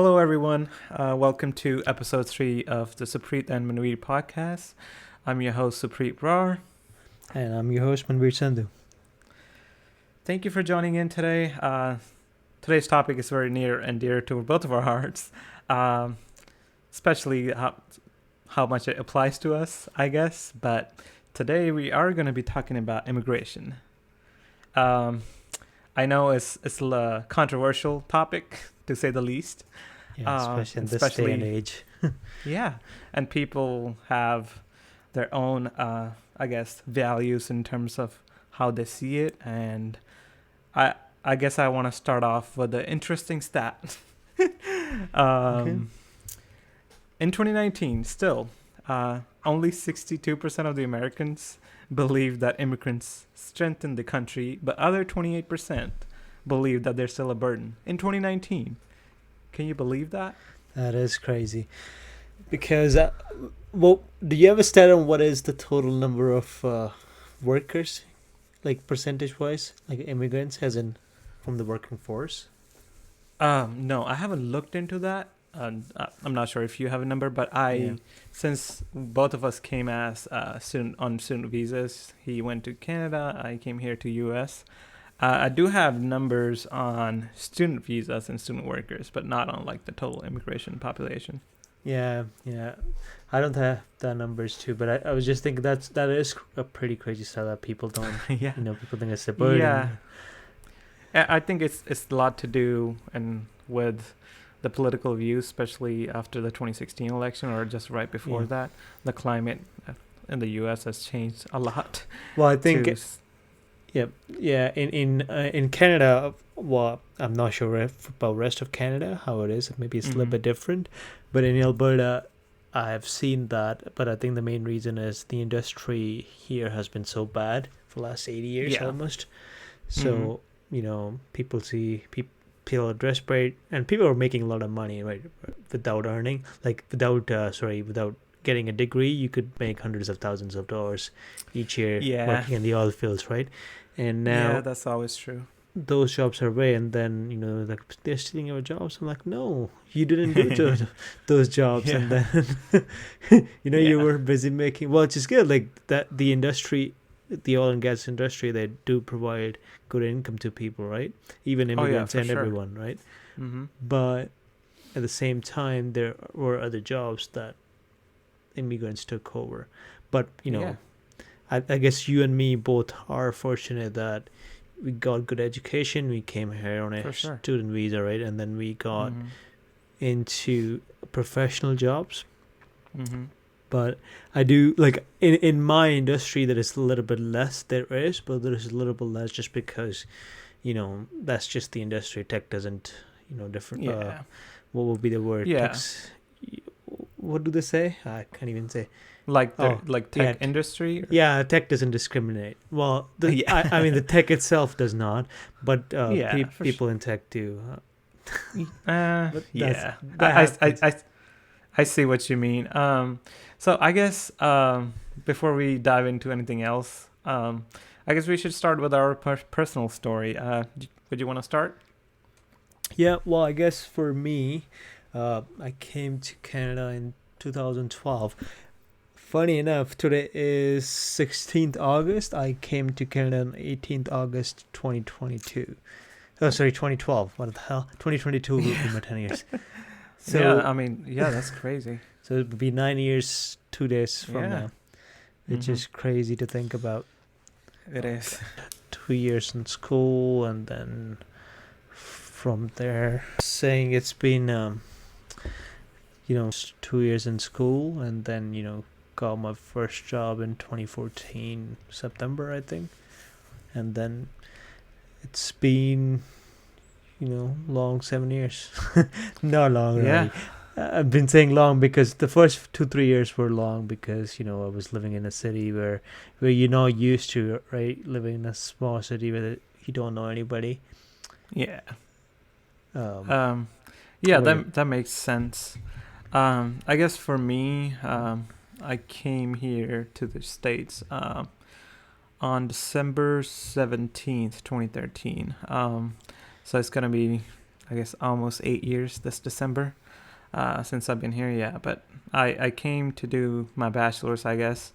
Hello, everyone. Welcome to episode 3 of the SUPREET Manveer podcast. I'm your host, SUPREET Manveer. And I'm your host, Manveer Sandhu. Thank you for joining in today. Today's topic is very near and dear to both of our hearts, especially how much it applies to us, I guess. But today we are going to be talking about immigration. I know it's a controversial topic, to say the least. Yeah, especially in this day and age. Yeah, and people have their own, values in terms of how they see it. And I guess I want to start off with an interesting stat. Okay. In 2019, still, only 62% of the Americans believe that immigrants strengthen the country, but other 28% believe that they're still a burden. In 2019, can you believe that? That is crazy. Because, do you have a stat on what is the total number of workers, like percentage-wise, like immigrants, as in from the working force? No, I haven't looked into that. I'm not sure if you have a number, but since both of us came as student visas, he went to Canada, I came here to US. I do have numbers on student visas and student workers, but not on like the total immigration population. Yeah. I don't have the numbers too, but I was just thinking that is a pretty crazy stat that people don't, Yeah. people think it's a burden. Yeah. I think it's a lot to do and with the political views, especially after the 2016 election or just right before that. The climate in the U.S. has changed a lot. Well, I think in Canada, well, I'm not sure about rest of Canada how it is. Maybe it's a little bit different, but in Alberta, I've seen that. But I think the main reason is the industry here has been so bad for the last 80 years almost. So people see people are desperate, and people are making a lot of money, right? Without earning, without getting a degree, you could make hundreds of thousands of dollars each year working in the oil fields, right? And now that's always true. Those jobs are away, and then like they're stealing our jobs. I'm like, no, you didn't do those jobs, and then you were busy making. Well, it's just good, like that. The industry, the oil and gas industry, they do provide good income to people, right? Even immigrants and everyone, right? Mm-hmm. But at the same time, there were other jobs that immigrants took over. But I guess you and me both are fortunate that we got good education. We came here on a student visa, right? And then we got into professional jobs. Mm-hmm. But I do, like, in my industry, there is a little bit less. There is, but there is a little bit less just because, that's just the industry. Tech doesn't, different. Yeah. What would be the word? Yeah. What do they say? I can't even say. Like tech industry? Yeah, tech doesn't discriminate. Well, I mean, the tech itself does not, but people in tech do. I see what you mean. So I guess before we dive into anything else, I guess we should start with our personal story. Would you want to start? Yeah, well, I guess for me, I came to Canada in 2012. Funny enough, today is 16th August. I came to Canada on 18th August 2022. Oh, sorry, 2012. What the hell? 2022 will be my 10 years. So, that's crazy. So it would be 9 years, 2 days from now, which is crazy to think about. It is. 2 years in school, and then from there, saying it's been, 2 years in school, and then, got my first job in 2014, September, I think. And then it's been, long 7 years. Not long, really. I've been saying long because the first 2-3 years were long because, I was living in a city where you're not used to, right? Living in a small city where you don't know anybody. Yeah. That makes sense. I guess for me, I came here to the States on December 17th, 2013. So it's going to be I guess, almost 8 years this December since I've been here. Yeah, but I came to do my bachelor's, I guess.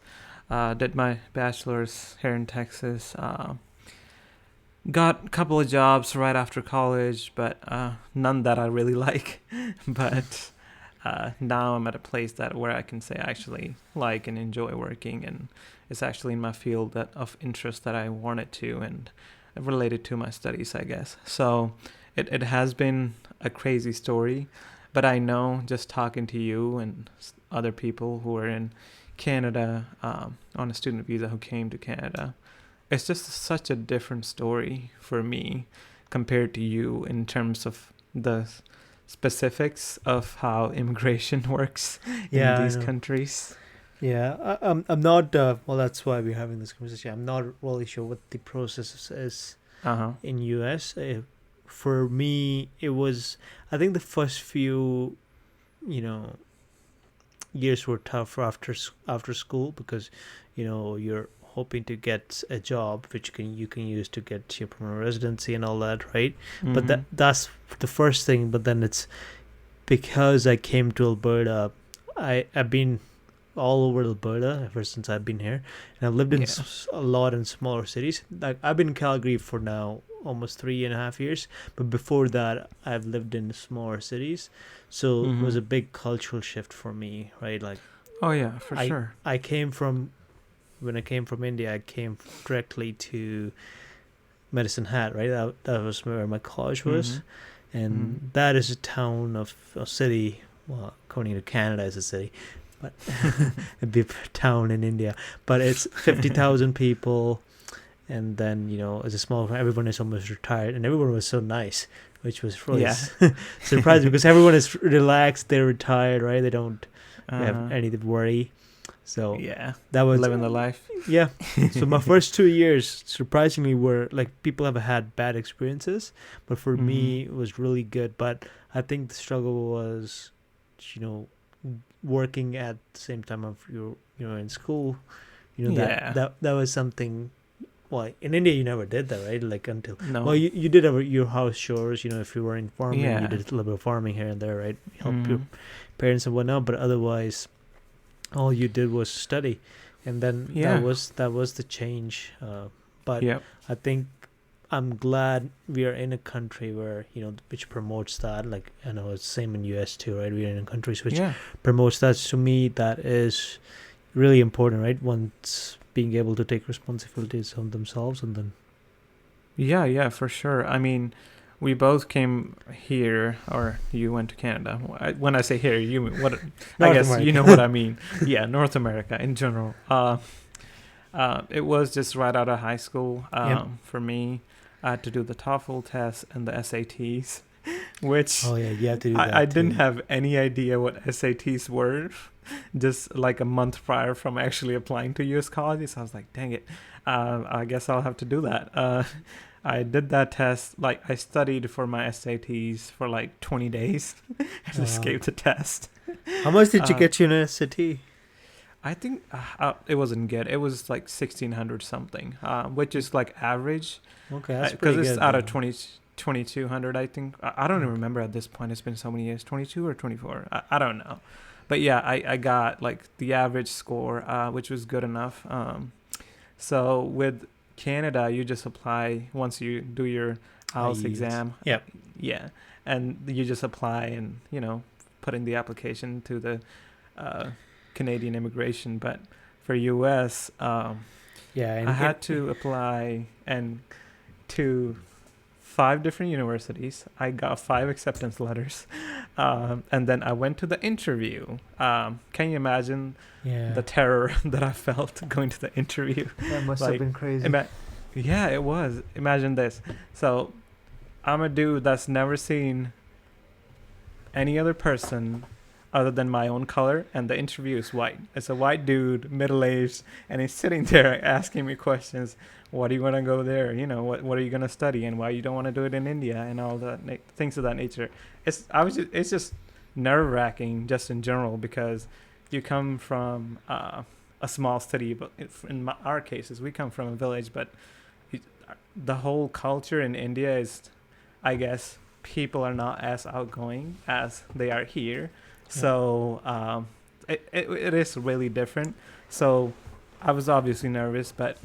Did my bachelor's here in Texas. Got a couple of jobs right after college, but none that I really like. But now I'm at a place where I can say I actually like and enjoy working, and it's actually in my field of interest that I wanted to, and related to my studies, I guess. So it has been a crazy story, but I know just talking to you and other people who are in Canada on a student visa who came to Canada, it's just such a different story for me compared to you in terms of the specifics of how immigration works in these countries. Yeah, I'm not. Well, that's why we're having this conversation. I'm not really sure what the process is in US. For me, it was. I think the first few, years were tough after school because, you're hoping to get a job which you can use to get your permanent residency and all that, right? But that's the first thing. But then it's because I came to Alberta. I've been all over Alberta ever since I've been here, and I've lived in a lot in smaller cities. Like I've been in Calgary for now almost 3.5 years, but before that I've lived in smaller cities, so it was a big cultural shift for me, right? Like, oh yeah, for sure. When I came from India, I came directly to Medicine Hat, right? That was where my college was, and that is a town of a city. Well, according to Canada, is a city, but it'd be a town in India. But it's 50,000 people, and then it's a small. Everyone is almost retired, and everyone was so nice, which was really surprising because everyone is relaxed. They're retired, right? They don't have any worry. So that was living the life. Yeah. So my first 2 years, surprisingly, were like people have had bad experiences, but for me, it was really good. But I think the struggle was, working at the same time of you're in school. That was something. Well, in India, you never did that, right? Like until you did your house chores. If you were in farming, you did a little bit of farming here and there, right? Help your parents and whatnot. But otherwise, all you did was study, and then that was the change. But I think I'm glad we are in a country where which promotes that. Like I know it's the same in US too, right? We're in a country which promotes that. To me, that is really important, right? Once being able to take responsibilities on themselves, and then for sure. I mean, we both came here, or you went to Canada. When I say here, you mean what? I guess America. You know what I mean. Yeah, North America in general. It was just right out of high school for me. I had to do the TOEFL test and the SATs, which you have to do that. I didn't have any idea what SATs were, just like a month prior from actually applying to US colleges. I was like, dang it, I guess I'll have to do that. I did that test. Like I studied for my SATs for like 20 days. I just gave the test. How much did you get you in an SAT? I think it wasn't good. It was like 1,600 something, which is like average. Okay, that's pretty good. Because it's out of 2,200, I think. I don't even remember at this point. It's been so many years. 22 or 24. I don't know. But yeah, I got like the average score, which was good enough. So with Canada, you just apply once you do your IELTS exam. Yep. Yeah. And you just apply and, put in the application to the Canadian immigration. But for US, I had to apply and to 5 different universities. I got 5 acceptance letters. And then I went to the interview. Can you imagine the terror that I felt going to the interview? That must have been crazy. It was. Imagine this. So I'm a dude that's never seen any other person other than my own color, and the interview is white. It's a white dude, middle-aged, and he's sitting there asking me questions. What do you want to go there? What are you going to study, and why you don't want to do it in India, and all that things of that nature. It's just nerve-wracking just in general, because you come from a small city, but in our cases, we come from a village, but the whole culture in India is, I guess, people are not as outgoing as they are here. So it is really different. So I was obviously nervous, but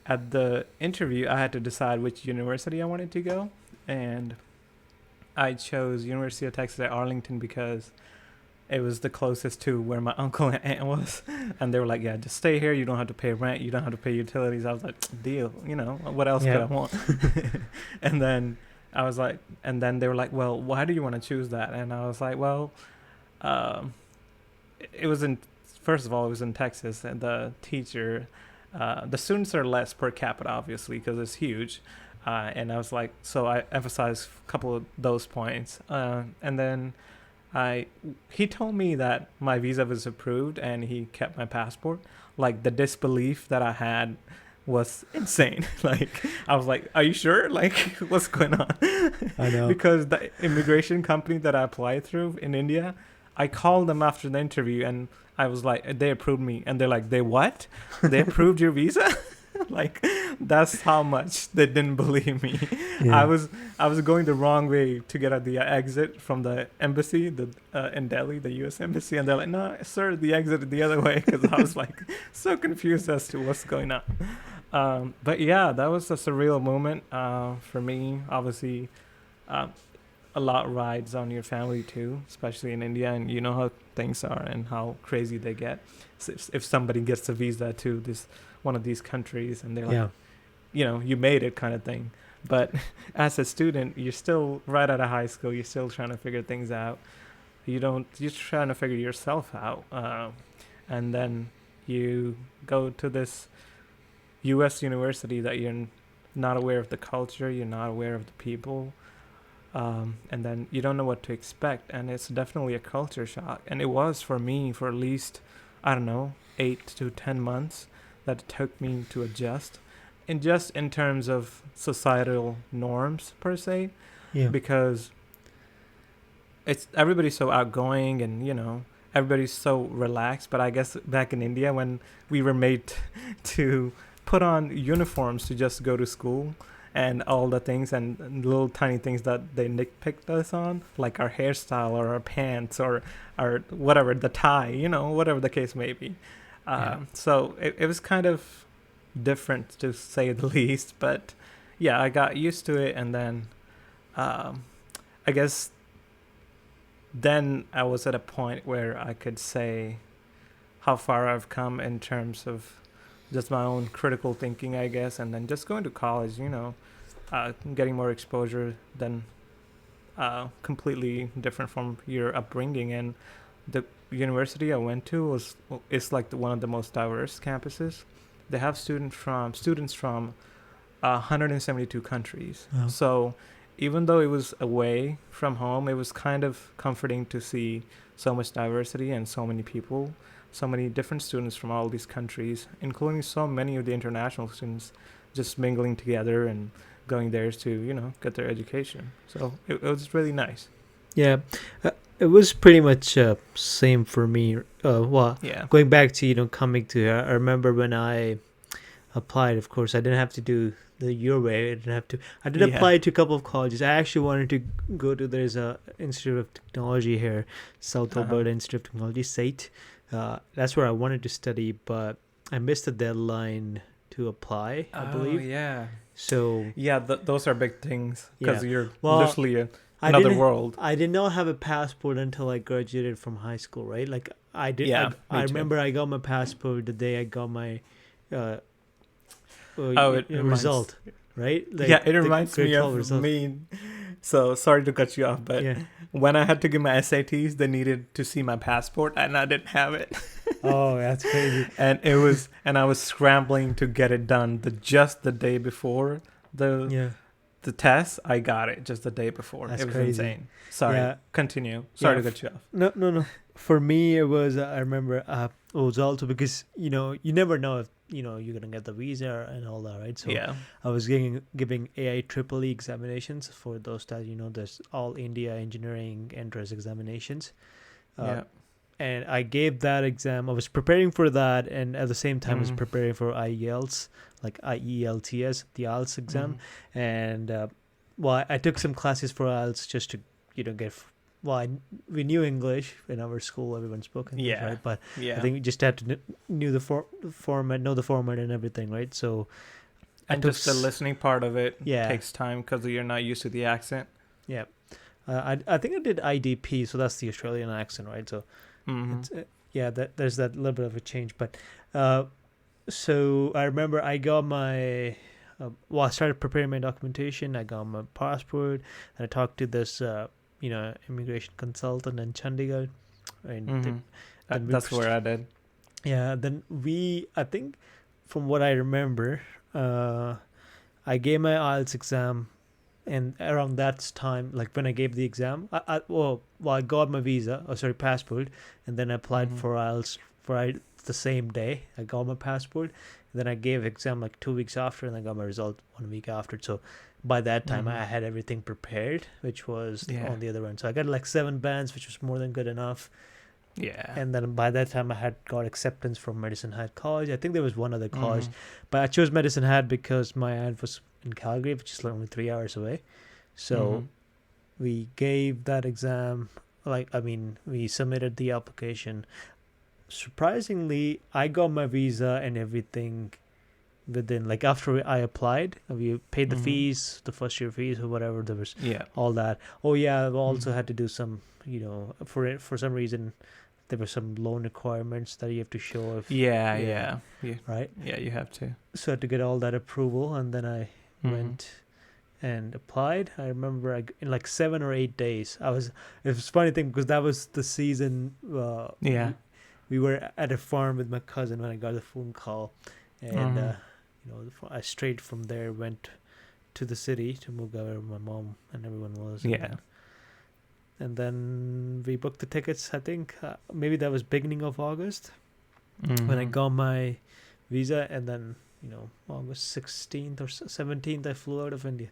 at the interview, I had to decide which university I wanted to go, and I chose University of Texas at Arlington because it was the closest to where my uncle and aunt was, and they were like, "Yeah, just stay here. You don't have to pay rent. You don't have to pay utilities." I was like, "Deal. What else could I want?" And then I was like, and then they were like, "Well, why do you want to choose that?" And I was like, "Well, um, it was in. First of all, it was in Texas, and the students are less per capita, obviously, because it's huge." And I was like, so I emphasized a couple of those points. And then he told me that my visa was approved and he kept my passport. Like, the disbelief that I had was insane. Like, I was like, are you sure? Like, what's going on? I know. Because the immigration company that I applied through in India, I called them after the interview and I was like, they approved me. And they're like, they what? They approved your visa? Like, that's how much they didn't believe me. I was going the wrong way to get at the exit from the embassy, in Delhi, the U.S. embassy, and they're like, "No, sir, the exit is the other way." Because I was like so confused as to what's going on. But yeah, that was a surreal moment for me. Obviously, a lot rides on your family too, especially in India, and you know how things are and how crazy they get. So if somebody gets a visa to one of these countries and they're like, you made it, kind of thing. But as a student, you're still right out of high school. You're still trying to figure things out. You're trying to figure yourself out. And then you go to this U.S. university that you're not aware of the culture. You're not aware of the people. And then you don't know what to expect. And it's definitely a culture shock. And it was for me for at least, 8 to 10 months that it took me to adjust. And just in terms of societal norms per se, because everybody's so outgoing and everybody's so relaxed. But I guess back in India, when we were made to put on uniforms to just go to school and all the things and little tiny things that they nitpicked us on, like our hairstyle or our pants or our whatever, the tie, whatever the case may be. So it was kind of different, to say the least, but yeah, I got used to it. And then I guess then I was at a point where I could say how far I've come in terms of just my own critical thinking, I guess. And then just going to college, getting more exposure than completely different from your upbringing. And the university I went to is like one of the most diverse campuses. They have students from 172 countries. Oh. So even though it was away from home, it was kind of comforting to see so much diversity and so many people, so many different students from all these countries, including so many of the international students, just mingling together and going there to get their education. So it was really nice. Yeah. It was pretty much same for me. Going back to coming to here, I remember when I applied. Of course, I didn't have to do the your way. I did apply to a couple of colleges. I actually wanted to go to. There's a Institute of Technology here, South Alberta Institute of Technology, SAIT. That's where I wanted to study, but I missed the deadline to apply, I believe. Yeah. So those are big things because you're literally another world. I did not have a passport until I graduated from high school, right? Like I did. Yeah, I remember I got my passport the day I got my result, right? Like it reminds me of me. So sorry to cut you off, but when I had to give my SATs, they needed to see my passport, and I didn't have it. Oh, that's crazy! And I was scrambling to get it done just the day before the test. I got it just the day before. That's it was crazy. Insane. Sorry. Continue. Sorry to cut you off. No. For me, it was. I remember it was also because you never know if you're gonna get the visa and all that, right? So I was giving AIEEE examinations for those that there's all India engineering entrance examinations. And I gave that exam. I was preparing for that, and at the same time, I was preparing for IELTS, like IELTS, the IELTS exam. And I took some classes for IELTS just to get. We knew English in our school. Everyone spoke English, right? But I think we just had to knew the format, know the format and everything, right? So. And just the listening part of it Yeah. takes time because you're not used to the accent. Yeah. I think I did IDP, so that's the Australian accent, right? So, it's, there's that little bit of a change. But so I remember I got my, I started preparing my documentation. I got my passport, and I talked to this, immigration consultant in Chandigarh. And that's where I did. Yeah. Then I think, from what I remember, I gave my IELTS exam, and around that time, like when I gave the exam, I got my passport, and then I applied for IELTS the same day. I got my passport, and then I gave exam like 2 weeks after, and I got my result 1 week after. So by that time, I had everything prepared, which was on the other end. So I got like 7 bands, which was more than good enough. Yeah. And then by that time, I had got acceptance from Medicine Hat College. I think there was one other college, but I chose Medicine Hat because my aunt was in Calgary, which is only 3 hours away. So we gave that exam. We submitted the application. Surprisingly, I got my visa and everything within, like, after I applied. We paid the fees, the first year fees or whatever. There was all that. Oh yeah, I also had to do some, for some reason, there were some loan requirements that you have to show. Right? Yeah, you have to. So I had to get all that approval, and then I went and applied. I remember in like 7 or 8 days. It was a funny thing because that was the season. We were at a farm with my cousin when I got the phone call, and I straight from there went to the city to Muga, where my mom and everyone was. And then we booked the tickets. I think maybe that was beginning of August when I got my visa, and then August 16th or 17th I flew out of India.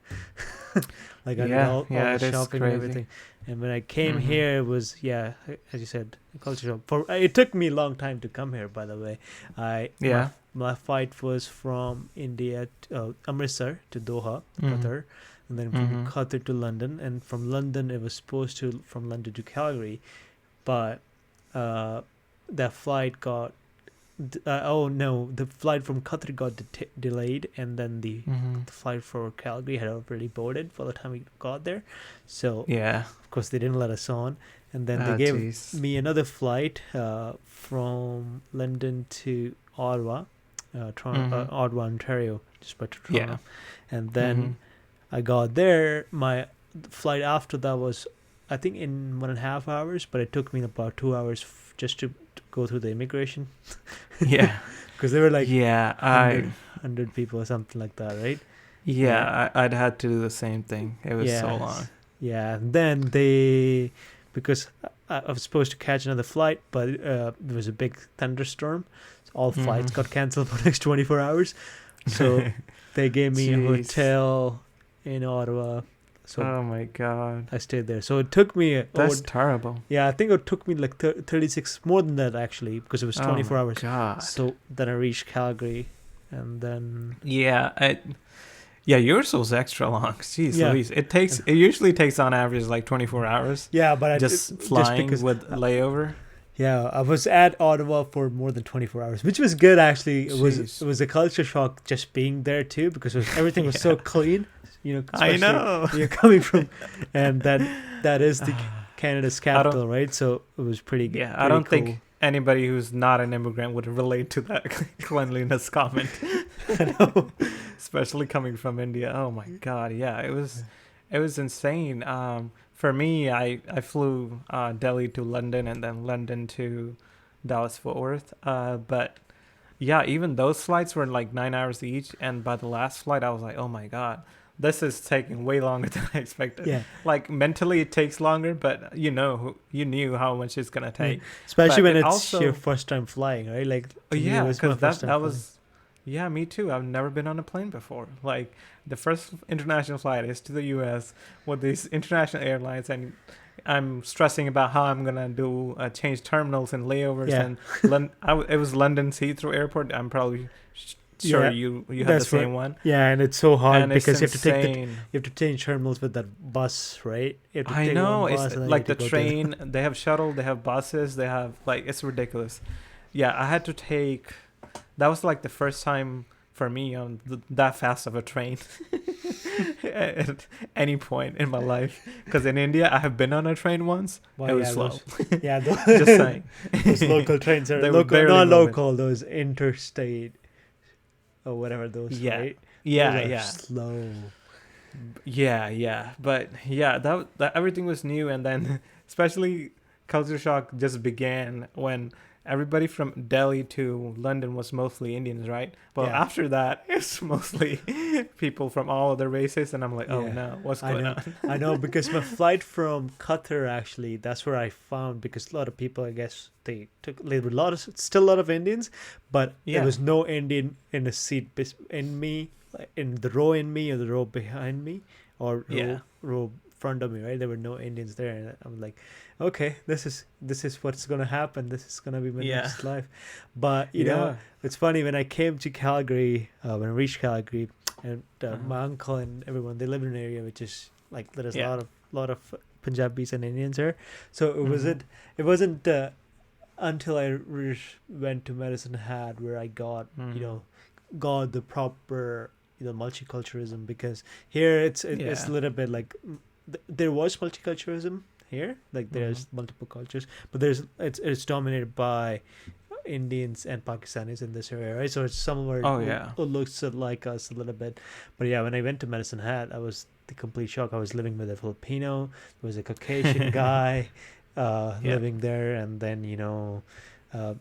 I did all the shopping and everything. And when I came here, it was as you said, a culture shock. It took me a long time to come here, by the way. My flight was from India to Amritsar to Doha, Qatar. And then from Qatar to London, and from London it was supposed to from London to Calgary, but that flight got the flight from Qatar got delayed, and then the flight for Calgary had already boarded by the time we got there. So of course they didn't let us on, and then they gave me another flight from London to Ottawa, Ottawa, Ontario, just by Toronto, and then. I got there. My flight after that was, I think, in 1.5 hours, but it took me about 2 hours just to go through the immigration. Because they were like 100 people or something like that, right? I'd had to do the same thing. It was so long. Yeah, and then because I was supposed to catch another flight, but there was a big thunderstorm. So all flights got cancelled for the next 24 hours. So they gave me a hotel in Ottawa. So oh my god, I stayed there. So it took me that's terrible. I think it took me like 36, more than that actually, because it was 24 hours. God. So then I reached Calgary, and then yours was extra long. Jeez Louise. It usually takes on average like 24 hours. But just flying just with layover. I was at Ottawa for more than 24 hours, which was good actually. It was a culture shock just being there too, because everything was so clean. I know you're coming from, and that is the Canada's capital, right? So it was pretty. I don't cool. think anybody who's not an immigrant would relate to that cleanliness comment. I know. Especially coming from India. Oh my god, it was insane. For me, I flew Delhi to London, and then London to Dallas Fort Worth. But even those flights were like 9 hours each, and by the last flight I was like, oh my god, this is taking way longer than I expected. Like mentally it takes longer, but you knew how much it's gonna take. Especially when it's also your first time flying, right? Like because that was me too. I've never been on a plane before. Like the first international flight is to the US with these international airlines, and I'm stressing about how I'm gonna do change terminals and layovers. And it was London Heathrow Airport. I'm probably sure Yeah, you have the that's same right. one. Yeah, and it's so hard And it's because you have to take insane. you have to change terminals with that bus, right? You have to I take know, one it's bus and then you like have to the go to train. They have shuttle. They have buses. They have like it's ridiculous. Yeah, I had to take. That was like the first time for me on that fast of a train at any point in my life. Because in India, I have been on a train once. Well, It was yeah, slow. Just those, saying. those local trains are They were local, barely not moving. local. Those interstate or whatever those, Yeah, right? Those yeah, are yeah. slow. Yeah. But yeah, that everything was new, and then especially culture shock just began when everybody from Delhi to London was mostly Indians, right? Well, Yeah, after that, it's mostly people from all other races, and I'm like, oh yeah. no, what's I going know, on? I know, because my flight from Qatar, actually, that's where I found, because a lot of people, I guess, there were still a lot of Indians, but there Yeah, was no Indian in a seat in me, like in the row in me or the row behind me or yeah, row front of me, right? There were no Indians there, and I'm like, okay, this is what's gonna happen. This is gonna be my yeah, next life. But yeah. it's funny, when I came to Calgary, when I reached Calgary, and Uh-huh. my uncle and everyone, they live in an area which is like there's a Yeah. lot of Punjabis and Indians there. So Mhm. it wasn't until I went to Medicine Hat where I Mhm. got the proper multiculturalism, because here it's Yeah. a little bit like there was multiculturalism here, like Mhm. there's multiple cultures, but it's dominated by Indians and Pakistanis in this area, right? So it's somewhere Oh yeah. who looks like us a little bit. But yeah, when I went to Medicine Hat, I was the complete shock. I was living with a Filipino, there was a Caucasian guy Yeah. living there, and then uh,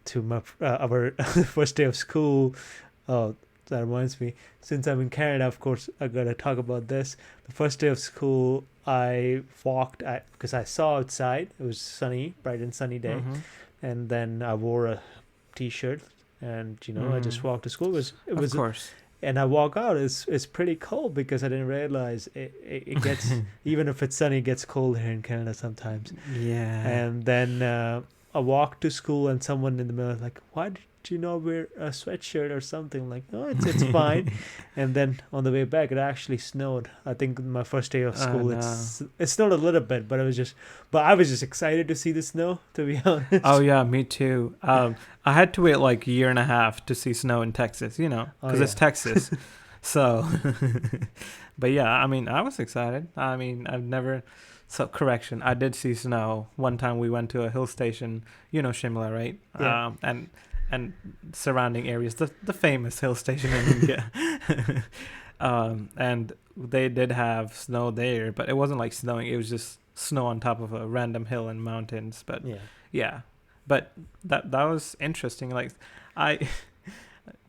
to my our first day of school. Oh, that reminds me. Since I'm in Canada, of course, I gotta talk about this. The first day of school, I walked because I saw outside. It was sunny, bright and sunny day, Mhm. and then I wore a t-shirt, and I just Mhm. walked to school. It Of was, course. and I walk out. It's pretty cold because I didn't realize it gets, even if it's sunny, it gets cold here in Canada sometimes. Yeah. And then I walked to school, and someone in the middle was like, "Why did you not wear a sweatshirt or something?" Like, "No, it's fine." And then on the way back, it actually snowed. I think my first day of Oh school, no. it snowed a little bit, but I was just excited to see the snow, to be Oh honest. yeah, me too. I had to wait like a year and a half to see snow in Texas, Oh because it's yeah, Texas. So, but yeah, I mean, I was excited. I mean, I've never. So correction, I did see snow one time. We went to a hill station, Shimla, right? yeah. And surrounding areas, the famous hill station in India. And they did have snow there, but it wasn't like snowing. It was just snow on top of a random hill and mountains. But Yeah, yeah, but that was interesting. Like, I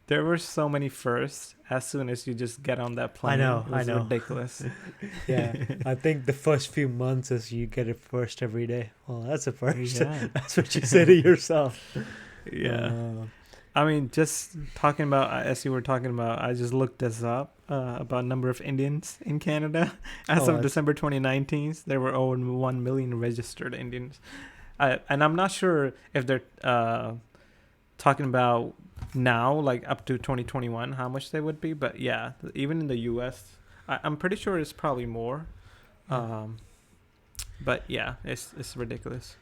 there were so many firsts as soon as you just get on that I plane. know, It I was know. ridiculous. Yeah, I think the first few months is you get it first every day. Well, that's a first. Yeah, That's what you say to yourself. yeah. Uh, I mean, just talking about, as you were talking about, I just looked this up about number of Indians in Canada. As oh, of that's December 2019, there were over 1 million registered Indians. And I'm not sure if they're talking about now, like up to 2021, how much they would be. But yeah, even in the US, I'm pretty sure it's probably more. yeah. Um, but yeah, it's ridiculous.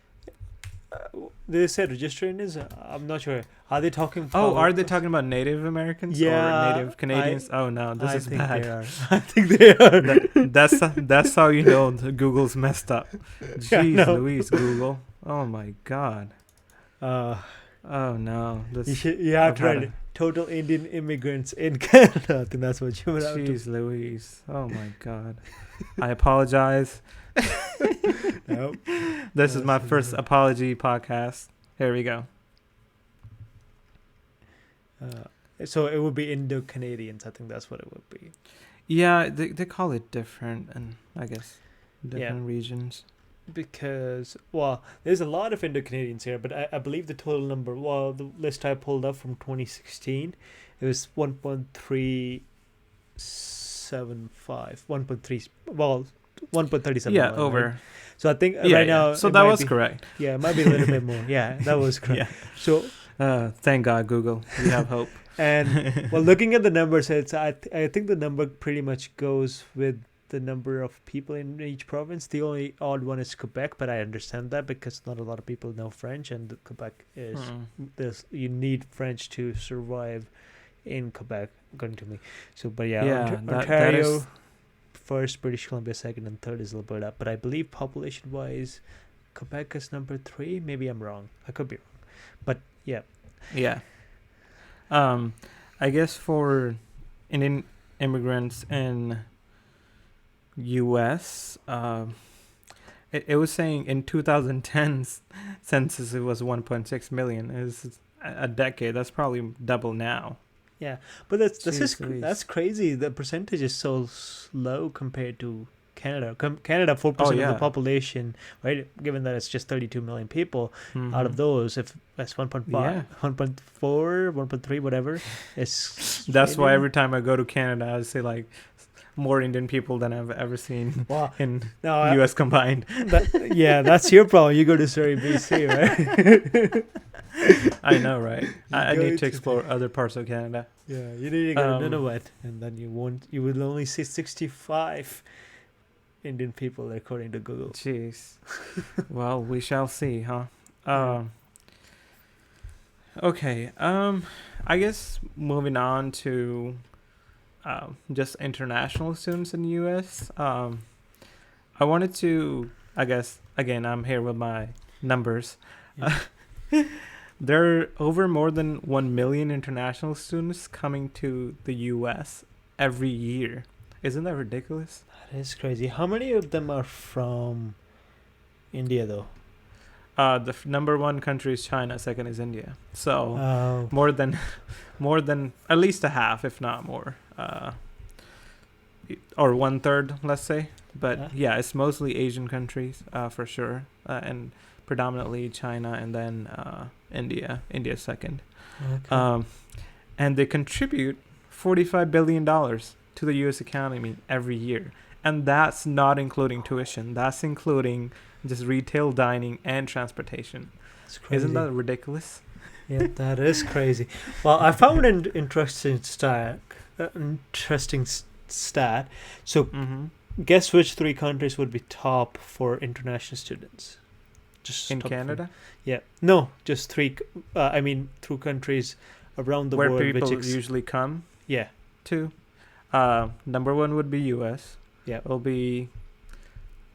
They said registering is. I'm not sure. Are they talking Oh, for? are they talking about Native Americans or Yeah, Native Canadians? Oh no, this I is think they bad. are. I think they are. That's how you know Google's messed up. Yeah, Jeez, no. Louise, Google. Oh my God. Uh, Oh no, this you have I've to had write a it. Total Indian immigrants in Canada. I think that's what you would have to. jeez, Louise. Oh my God. I apologize. Nope. This is That's my first ridiculous. apology podcast. Here we go. So it would be Indo Canadians. I think that's what it would be. Yeah, they call it different, and I guess Yeah, different regions. because there's a lot of Indo Canadians here, but I believe the total number. Well, the list I pulled up from 2016, it was 1.375, 1.3. Well, 1.37 Yeah, million, right? over. So I think Yeah, right yeah. now So it that might was be. correct. Yeah, it might be a little bit more. Yeah, that was correct. Yeah. So Thank God, Google. We have hope. And well, looking at the numbers, I think the number pretty much goes with the number of people in each province. The only odd one is Quebec, but I understand that because not a lot of people know French, and Quebec is this. You need French to survive in Quebec, according to me. So, but yeah, Ontario first, British Columbia second, and third is Alberta. But I believe population-wise, Quebec is number 3. Maybe I'm wrong. I could be wrong, but yeah. Yeah. I guess for Indian immigrants in U.S., it was saying in 2010's census it was 1.6 million. It's a decade. That's probably double now. Yeah, but that's crazy. The percentage is so low compared to Canada. Canada, 4% of the population, right? Given that it's just 32 million people, out of those, if that's 1.5, 1.4, 1.3, whatever, it's. That's why every time I go to Canada, I say like more Indian people than I've ever seen in U.S. combined. That's your problem. You go to Surrey, BC, right? I know, right? I need to explore other parts of Canada. Yeah, you need to go to Nunavut, and then you will only see 65 Indian people according to Google. Jeez. Well, we shall see, huh? Okay. I guess moving on to just international students in the U.S. I wanted to, I guess, again, I'm here with my numbers. Yeah. There are over more than 1 million international students coming to the U.S. every year. Isn't that ridiculous? That is crazy. How many of them are from India, though? The number one country is China. Second is India. So more than at least a half, if not more, or 1/3, let's say. But yeah, it's mostly Asian countries, for sure, and predominantly China, and then India. India's second. Okay. And they contribute $45 billion to the U.S. economy every year. And that's not including tuition. That's including just retail, dining, and transportation. Isn't that ridiculous? Yeah, that is crazy. Well, I found an interesting stat. So, guess which 3 countries would be top for international students? Just in Canada? 3. Yeah. No, just 3. Through countries around the world. Where people usually come? Yeah. To? Number 1 would be U.S. Yeah. It'll be,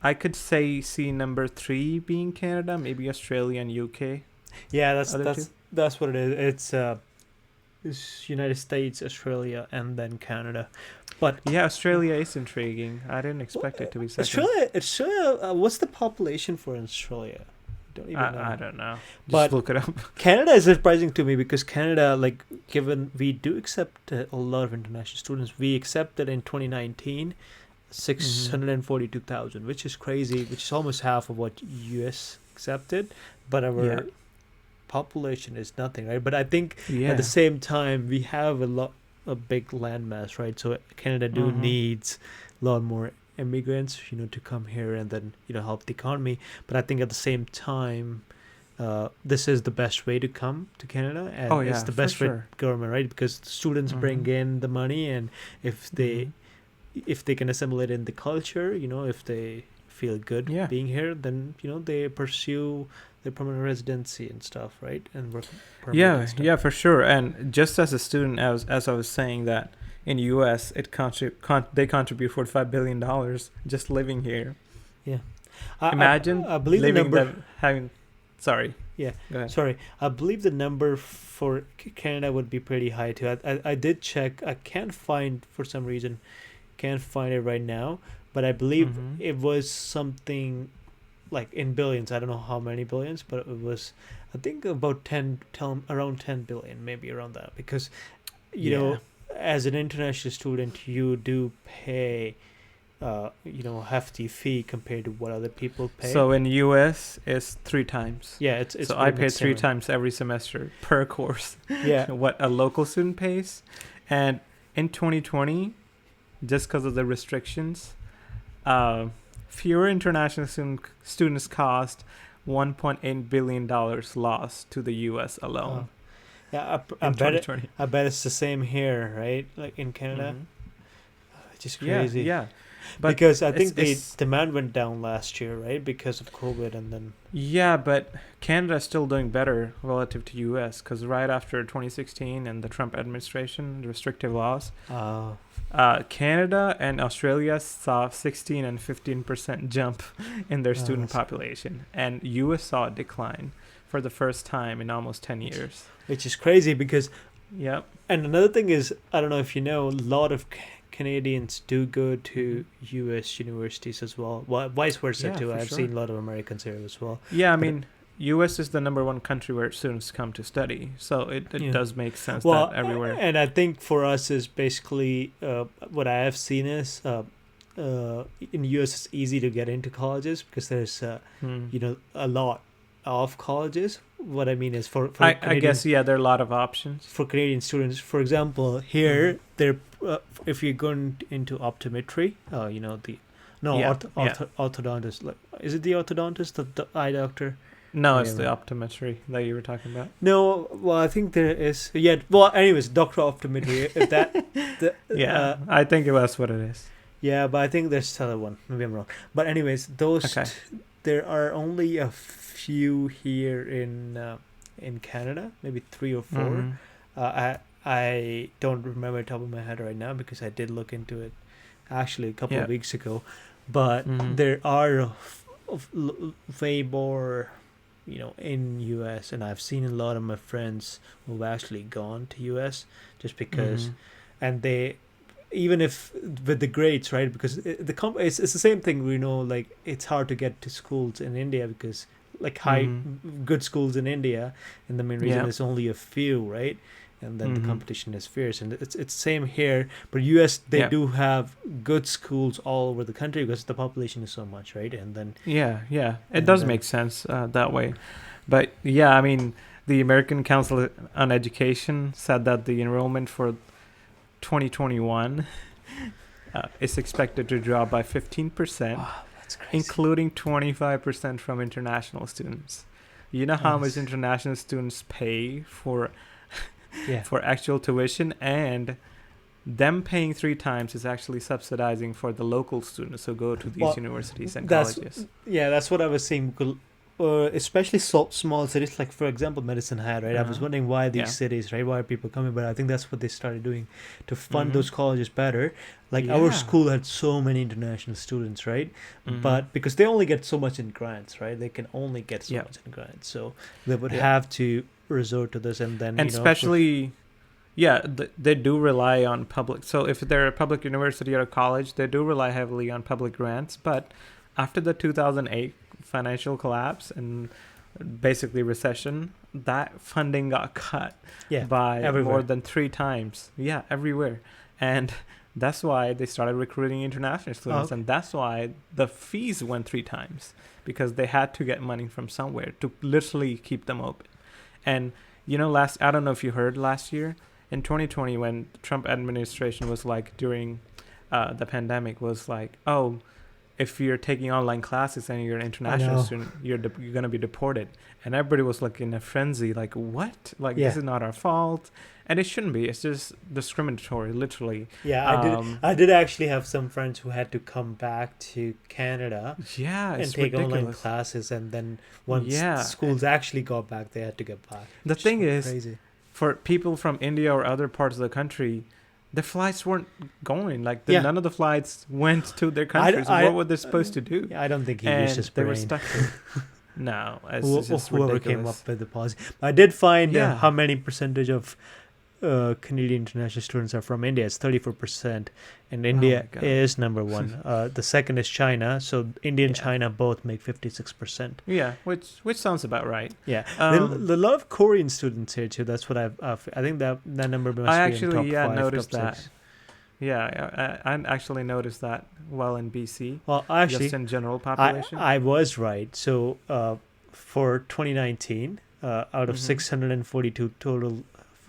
I could see number 3 being Canada, maybe Australia and UK. Yeah, that's what it is. It's United States, Australia, and then Canada. But yeah, Australia is intriguing. I didn't expect it to be second. Australia. What's the population for Australia? Don't even know. I don't know. Just look it up. Canada is surprising to me because Canada, given we do accept a lot of international students, we accepted in 2019 642,000, which is crazy, which is almost half of what US accepted, but our population is nothing, right? But I think at the same time we have a big landmass, right? So Canada needs a lot more immigrants, to come here and then help the economy. But I think at the same time, this is the best way to come to Canada, and it's the best for government, right? Because students bring in the money, and if they can assimilate in the culture, if they feel good being here, then they pursue their permanent residency and stuff, right? And work permanent and stuff. Yeah, for sure. And just as a student, as I was saying that in U.S. they contribute $45 billion just living here. Yeah. Imagine I believe living the number having. Sorry. Yeah. Go ahead. Sorry. I believe the number for Canada would be pretty high too. I did check. I can't find it right now, but I believe it was something like in billions. I don't know how many billions, but it was, I think, about around 10 billion, maybe around that, because you know, as an international student, you do pay hefty fee compared to what other people pay. So in US it's 3 times. Yeah, it's so I pay 3 times every semester per course. Yeah. What a local student pays. And in 2020, just because of the restrictions, fewer international students cost $1.8 billion lost to the US alone. Yeah, in 2020. I bet it's the same here, right? Like in Canada, Hmm. which is Yeah, crazy. yeah. But Because I think the it's demand went down last year, right? Because of COVID, and then yeah, but Canada's still doing better relative to US because right after 2016 and the Trump administration, the restrictive laws, uh, Canada and Australia saw 16 and 15% jump in their student that's population, and US saw a decline for the first time in almost 10 years. which is crazy because. Yep. And another thing is, I don't know if you know, a lot of Canadians do go Hmm. to U.S. universities as well. Well, vice versa Yeah, too. for I've sure. seen a lot of Americans here as well. Yeah, I But mean, US is the number one country where students come to study, so it yeah, does make sense that well, everywhere. and I think for us is basically what I have seen is in U.S. it's easy to get into colleges because there's Hmm. a lot of colleges. What I mean is for I Canadian guess yeah, there are a lot of options. for Canadian students, for example, here they're if you're going into optometry, the no Yeah, yeah. orthodontist. Like, is it the orthodontist, the eye doctor? No, it's the Whatever. optometry that you were talking about. No, well, I think there is. Yeah, well, anyways, doctor optometry. If that, the, Yeah, I think that's what it is. yeah, but I think there's another one. Maybe I'm wrong. But anyways, those Okay. there are only a few here in Canada, maybe 3 or 4. Hmm. I don't remember the top of my head right now because I did look into it actually a couple Yeah. of weeks ago. But Hmm. there are way more, in US, and I've seen a lot of my friends who've actually gone to US just because, Hmm. and they, even if with the grades, right? Because it's the same thing. We know, like it's hard to get to schools in India because like Hmm. good schools in India, and the main reason Yeah. is only a few, right? And then the Hmm. competition is fierce, and it's same here. But US, they Yeah. do have good schools all over the country because the population is so much, right? And then Yeah, yeah. It and does then make sense that way. But yeah, I mean, the American Council on Education said that the enrollment for 2021 is expected to drop by 15%, wow, that's crazy. including 25% from international students. You know how much Yes. international students pay for Yeah. for actual tuition, and them paying 3 times is actually subsidizing for the local students who go to these Well, universities and that's colleges. yeah, that's what I was saying. Especially small cities, like for example, Medicine Hat, right? I was wondering why these Yeah. cities, right? Why are people coming? But I think that's what they started doing to fund Hmm. those colleges better. Like our Yeah. school had so many international students, right? Mhm. But because they only get so much in grants, right? They can only get so Yeah. much in grants, so they would Yeah. have to resort to this, and then And especially, yeah, they do rely on public. So if they're a public university or a college, they do rely heavily on public grants. But after the 2008 financial collapse and basically recession, that funding got cut yeah, by everywhere. more than 3 times. Yeah, everywhere. And that's why they started recruiting international students. Oh. And that's why the fees went 3 times, because they had to get money from somewhere to literally keep them open. And I don't know if you heard last year in 2020 when the Trump administration was like during the pandemic was like, oh, if you're taking online classes and you're an international student, you're going to be deported. And everybody was like in a frenzy, like, what? Like, Yeah. this is not our fault. And it shouldn't be. It's just discriminatory, literally. Yeah, I did actually have some friends who had to come back to Canada Yeah, and it's take online ridiculous. classes, and then once Yeah. schools actually got back, they had to get back. The which thing is, crazy. for people from India or other parts of the country, the flights weren't going. Like, Yeah. none of the flights went to their countries. I- What were they supposed to do? Yeah, I don't think he And used his they brain. were stuck there. No, it's just Whoever ridiculous. came up with the policy. I did find Yeah. how many percentage of Canadian international students are from India. It's 34%, and India my God. is number one. The second is China. So India and Yeah. China both make 56%. Yeah, which sounds about right. Yeah, Um, the lot of Korean students here too. That's what I think that number must I be actually in top 5, noticed top that. 6. Yeah, I actually noticed that well in BC, Well, actually, just in general population. I was right. So for 2019, out of Mhm. 642 total,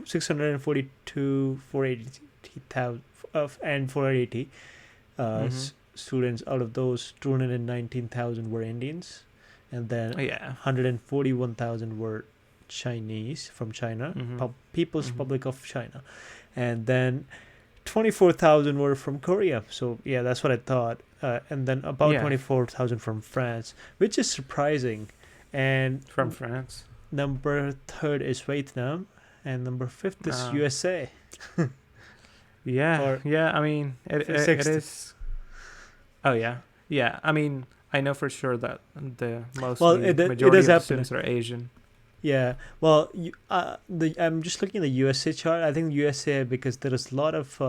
642 480,000 and 480 Mhm. students, out of those 219,000 were Indians, and then Yeah. 141,000 were Chinese from China, Mhm. People's Mhm. Republic of China, and then 24,000 were from Korea. So yeah, that's what I thought. And then about Yeah, 24,000 from France, which is surprising. And from France. number third is Vietnam, and number fifth is Uh, USA. yeah, Or yeah. I mean, it sixth. is. Oh yeah, yeah. I mean, I know for sure that the Well, mostly it majority does of the happen. students are Asian. Yeah. Well, I'm just looking at the USA chart. I think USA because there is a lot of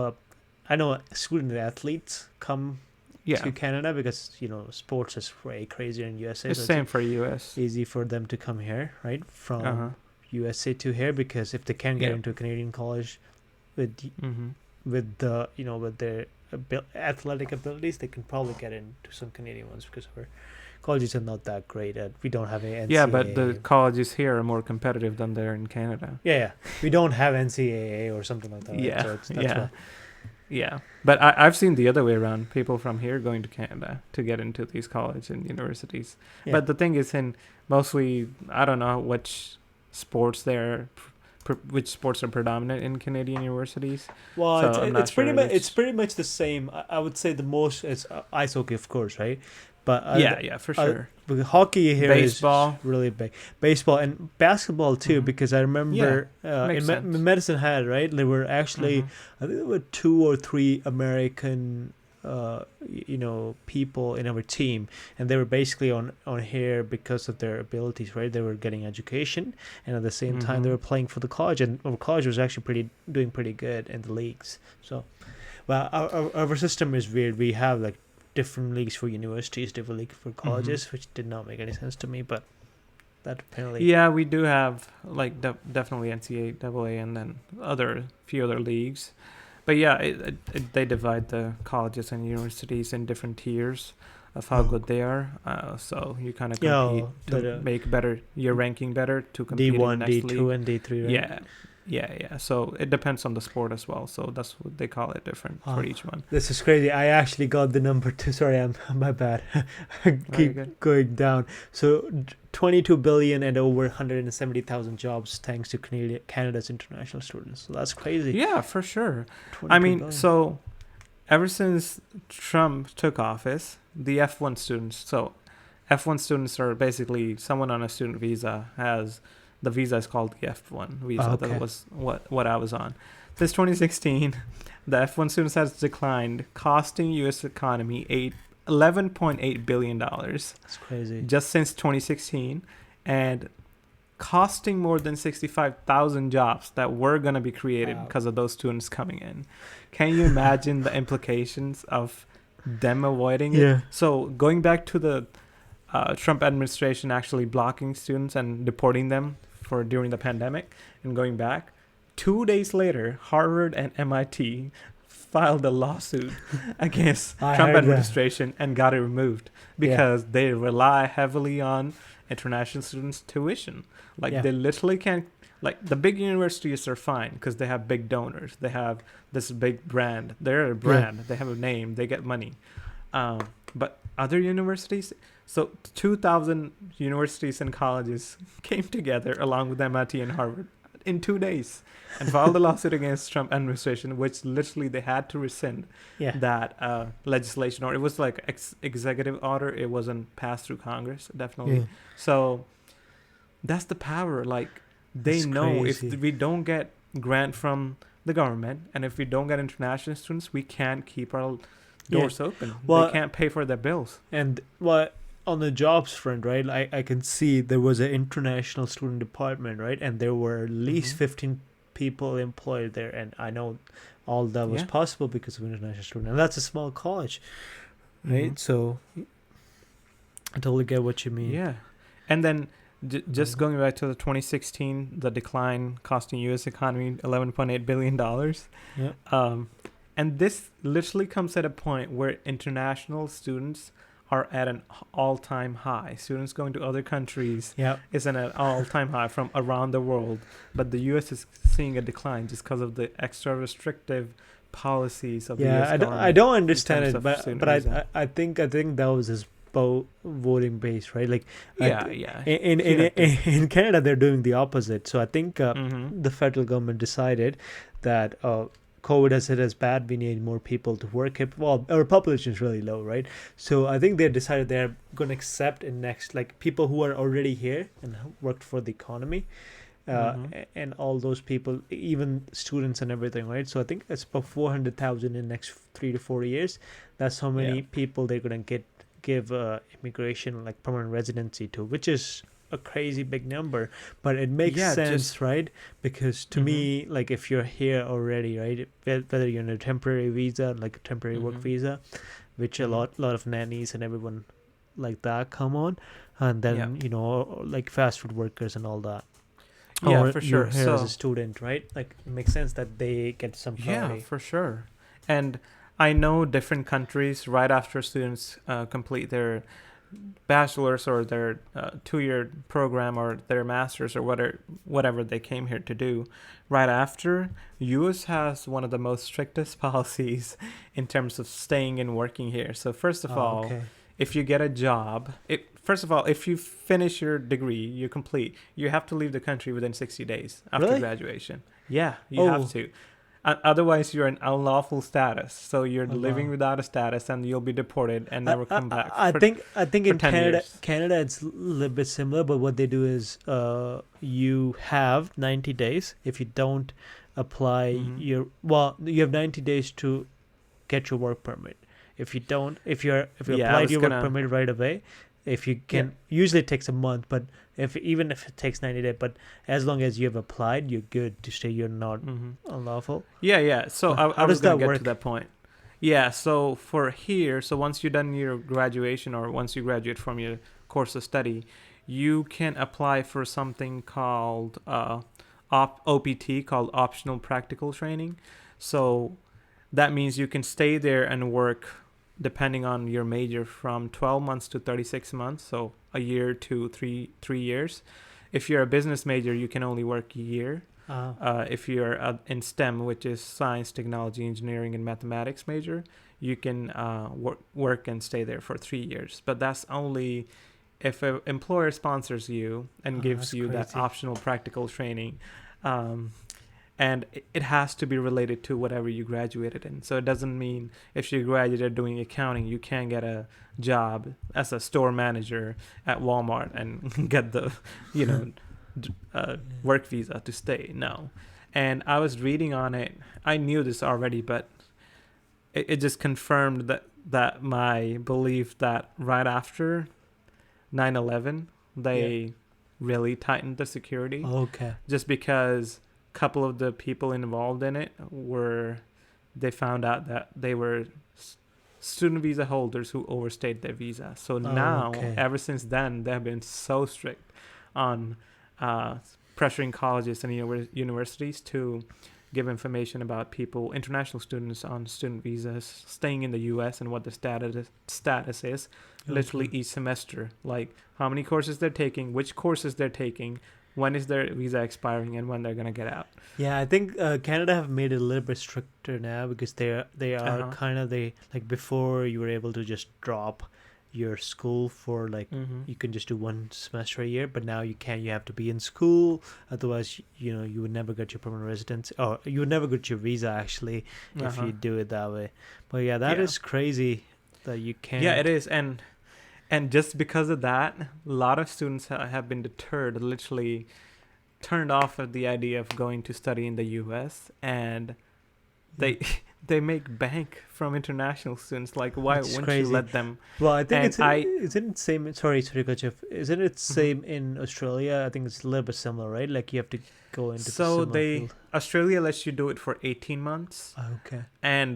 I know student athletes come Yeah, to Canada because sports is way crazier in USA, it's so it's same for U.S. easy for them to come here, right? Uh huh. From USA to here because if they can get Yeah. into a Canadian college with Mhm. with the with their athletic abilities, they can probably get into some Canadian ones because our colleges are not that great at. We don't have an Yeah, but the NCAA. colleges here are more competitive than they're in Canada. Yeah, we don't have NCAA or something like that, right? Yeah, So that's yeah, why. yeah. But I've seen the other way around. People from here going to Canada to get into these colleges and universities. Yeah. But the thing is, in mostly, I don't know which sports which sports are predominant in Canadian universities. Well, So I'm not it's pretty sure much which. the same. I would say the most is ice hockey, of course, right? But Yeah, for sure. hockey here is Baseball. really big. Baseball and basketball too, Mhm. because I remember makes sense. Medicine Hat, right? There were actually, Mhm. I think there were 2 or 3 American, people in our team, and they were basically on here because of their abilities, right? They were getting education, and at the same time they Mhm. were playing for the college, and our college was actually doing pretty good in the leagues. So, well, our system is weird. We have like different leagues for universities, different leagues for colleges, which did not make any sense to me, but that apparently. Yeah, we do have like definitely NCAA and then few other leagues, but yeah, they divide the colleges and universities in different tiers of how good they are. So you kind of compete to make better your ranking better to compete in the D1, next D2, league. and D3, right? Yeah. So it depends on the sport as well. So that's what they call it different for each one. This is crazy. I actually got the number 2. Sorry, my bad. Very good. Keep going down. So 22 billion and over 170,000 jobs thanks to Canada's international students. So that's crazy. Yeah, for sure. 22 I mean, billion. so ever since Trump took office, the F1 students. So F1 students are basically someone on a student visa has. The visa is called the F1 visa. Okay. That was what I was on. Since 2016, the F1 students has declined, costing U.S. economy $11.8 billion That's crazy. just since 2016, and costing more than 65,000 jobs that were going to be created because of those students coming in. Can you imagine the implications of them avoiding it? Yeah. So going back to the Trump administration actually blocking students and deporting them during the pandemic and going back, 2 days later, Harvard and MIT filed a lawsuit against Trump administration and got it removed because they rely heavily on international students' tuition. They literally can't. The big universities are fine because they have big donors. They have this big brand. They're a brand. They have a name. They get money. But other universities, so 2,000 universities and colleges came together along with MIT and Harvard in 2 days and filed a lawsuit against Trump administration, which literally they had to rescind that legislation, or it was like executive order. It wasn't passed through Congress, definitely. So that's the power. They know if we don't get grant from the government and if we don't get international students, we can't keep our doors open. They can't pay for their bills. And on the jobs front, right, I can see there was an international student department, right, and there were at least 15 people employed there, and I know all that was possible because of international student, and that's a small college, right? So I totally get what you mean. Yeah. And then just going back to the 2016, the decline costing U.S. economy $11.8 billion. And this literally comes at a point where international students are at an all-time high. Students going to other countries is at an all-time high from around the world. But the U.S. is seeing a decline just because of the extra restrictive policies of the U.S. government. I don't understand it, but I think that was his voting based, right? Like Yeah, yeah. in Canada they're doing the opposite. So I think Mm-hmm. the federal government decided that COVID has hit us bad. We need more people to work it. Well, our population is really low, right? So I think they decided they're going to accept in next like people who are already here and worked for the economy, Mm-hmm. and all those people, even students and everything, right? So I think it's about 400,000 in next 3 to 4 years. That's how Yeah. many people they're gonna give immigration like permanent residency to, which is a crazy big number, but it makes Yeah, sense, just right? Because to mm-hmm. me, like if you're here already, right, whether you're on a temporary visa, like a temporary work Mm-hmm. visa, which a Mm-hmm. lot of nannies and everyone like that come on, and Yeah. then like fast food workers and all that, Yeah, or for you're sure. here as a So student, right? Like it makes sense that they get some yeah, priority. for sure. And I know different countries right after students complete their bachelor's or their 2 year program or their master's or whatever they came here to do. Right after, US has one of the most strictest policies in terms of staying and working here. So first of Oh, all, okay. if you get a job, first of all, if you finish your degree, you complete, you have to leave the country within 60 days after Really? graduation. Yeah, you have Oh, to. Otherwise, you're in unlawful status. So you're oh living wow. without a status and you'll be deported and never come back I think for in 10 Canada, years. it's a little bit similar, but what they do is, you have 90 days. If you don't apply Mm-hmm. you have 90 days to get your work permit. If you don't, if you Yeah, I applied was your work gonna. permit right away, if you Yeah. can, usually it takes a month, but even if it takes 90 days, but as long as you have applied, you're good to stay. You're not Mm-hmm. unlawful. Yeah, yeah. So But I how was does gonna that get to work? that point. Yeah. So for here, so once you're done your graduation or once you graduate from your course of study, you can apply for something called OPT, called optional practical training. So that means you can stay there and work depending on your major from 12 months to 36 months, so a year to 3 years. If you're a business major, you can only work a year. Uh, If you're in STEM, which is science, technology, engineering, and mathematics major, you can work and stay there for 3 years. But that's only if an employer sponsors you and gives that's you that crazy. optional practical training. Um, and it has to be related to whatever you graduated in. So it doesn't mean if you graduated doing accounting, you can't get a job as a store manager at Walmart and get the, you know, work visa to stay. No. And I was reading on it. I knew this already, but it just confirmed that my belief that right after 9/11, Yeah. they really tightened the security Okay. just because a couple of the people involved in it they found out that they were student visa holders who overstayed their visa. So now, Okay. ever since then, they have been so strict on pressuring colleges and universities to give information about people, international students on student visas, staying in the U.S. and what the status is, literally Okay. each semester, like how many courses they're taking, which courses they're taking, when is their visa expiring, and when they're gonna get out. Yeah, I think Canada have made it a little bit stricter now because they are Uh-huh. kind of they like before you were able to just drop your school for like Mm-hmm. you can just do one semester a year, but now you can't. You have to be in school, otherwise you would never get your permanent residence, or you would never get your visa actually if Uh-huh. you do it that way. But yeah, that Yeah. is crazy that you Yeah, it can't. is, and just because of that, a lot of students have been deterred, literally turned off at the idea of going to study in the U.S. and they they make bank from international students. Like, why It's wouldn't you crazy. let them? Well, I think And I isn't it same? Sorry, Kachif. Isn't it Mhm. same in Australia? I think it's a little bit similar, right? Like you have to go into the So similar field. Australia lets you do it for 18 months, Okay. and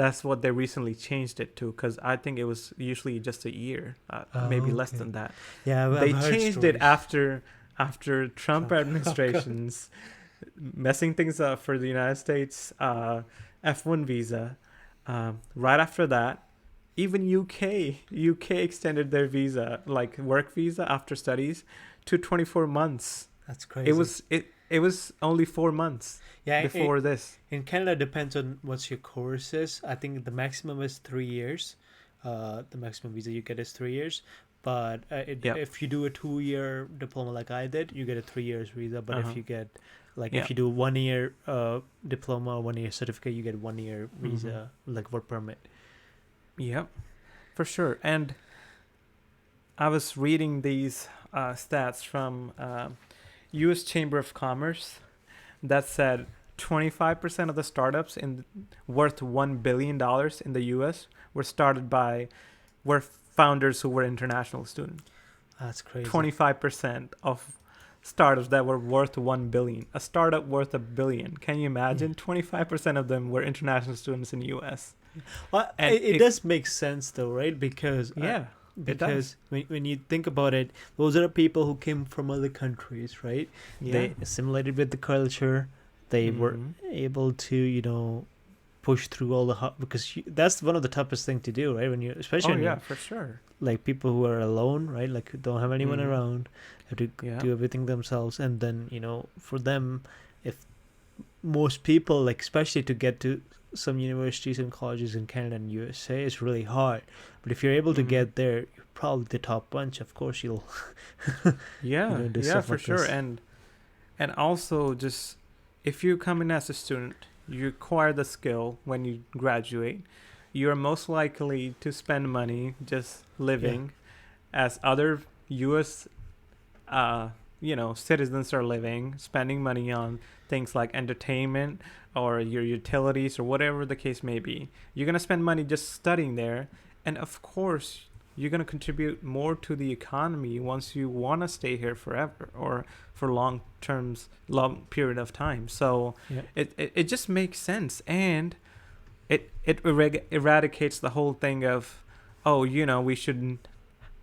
that's what they recently changed it to, because I think it was usually just a year, maybe less Okay. than that. Yeah, They I've heard changed it stories. after Trump Oh, God. administrations messing things up for the United States F1 visa. Right after that, even UK extended their visa, like work visa after studies, to 24 months. That's crazy. It was only 4 months Yeah, before this. in Canada, it depends on what's your course is. I think the maximum is 3 years. the maximum visa you get is 3 years. But Yep. if you do a 2 year diploma like I did, you get a 3 years visa. But Uh-huh. if you get like Yeah. if you do 1 year diploma, 1 year certificate, you get 1 year Mm-hmm. visa, like work permit. Yep. For sure. And I was reading these stats from U.S. Chamber of Commerce that said 25% of the startups worth $1 billion in the U.S. were founders who were international students. That's crazy. 25% of startups that were worth 1 billion. A startup worth $1 billion. Can you imagine? 25% of them were international students in the U.S. Well, And it does make sense though, right? Because yeah, it does. when you think about it, those are people who came from other countries, right? Yeah. They assimilated with the culture. They were able to push through all the because that's one of the toughest thing to do, right? When you, especially Oh when yeah, you're for sure. like people who are alone, right? Like who don't have anyone around, have to Yeah. do everything themselves, and then for them, if most people, like especially to get to some universities and colleges in Canada and USA, it's really hard. But if you're able to get there, you're probably the top bunch. Of course, you'll Yeah, do yeah, stuff for like sure. this. And also just if you come in as a student, you acquire the skill when you graduate. You're most likely to spend money just living as other US citizens are living, spending money on things like entertainment or your utilities or whatever the case may be. You're going to spend money just studying there. And of course, you're going to contribute more to the economy once you want to stay here forever or for long period of time. So it just makes sense. And it eradicates the whole thing of, we shouldn't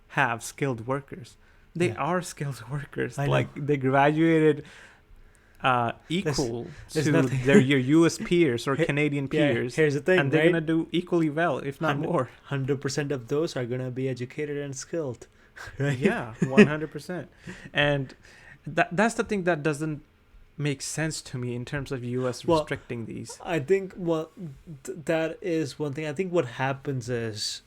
have skilled workers. They are skilled workers. Like they graduated equal to your U.S. peers or Canadian peers. Here's the thing, and they're right? gonna do equally well, if not more. 100% of those are gonna be educated and skilled, right? Yeah, 100%. And that's the thing that doesn't make sense to me in terms of U.S. restricting these. I think that is one thing. I think what happens is,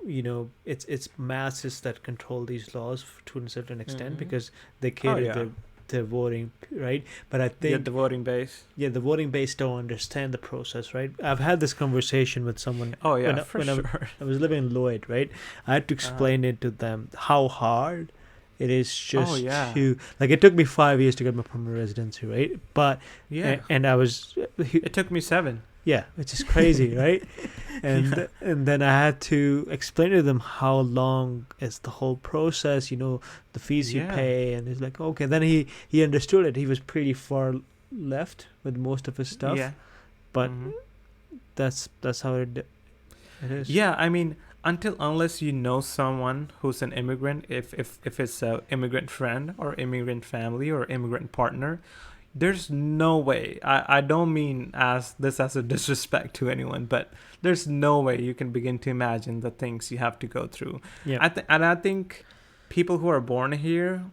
it's masses that control these laws to a certain extent because they cater the voting, right? But I think the voting base. Yeah, the voting base don't understand the process, right? I've had this conversation with someone. Oh yeah, when for sure. I was living in Lloyd, right? I had to explain it to them how hard it is just to it took me 5 years to get my permanent residency, right? But and I was it took me 7. Yeah, which is crazy, right? And then I had to explain to them how long is the whole process, the fees you pay, and he's like, okay. Then he understood it. He was pretty far left with most of his stuff, but that's how it is. Yeah, I mean, unless you know someone who's an immigrant, if it's a immigrant friend or immigrant family or immigrant partner, there's no way. I don't mean as a disrespect to anyone, but there's no way you can begin to imagine the things you have to go through. Yeah. I think people who are born here,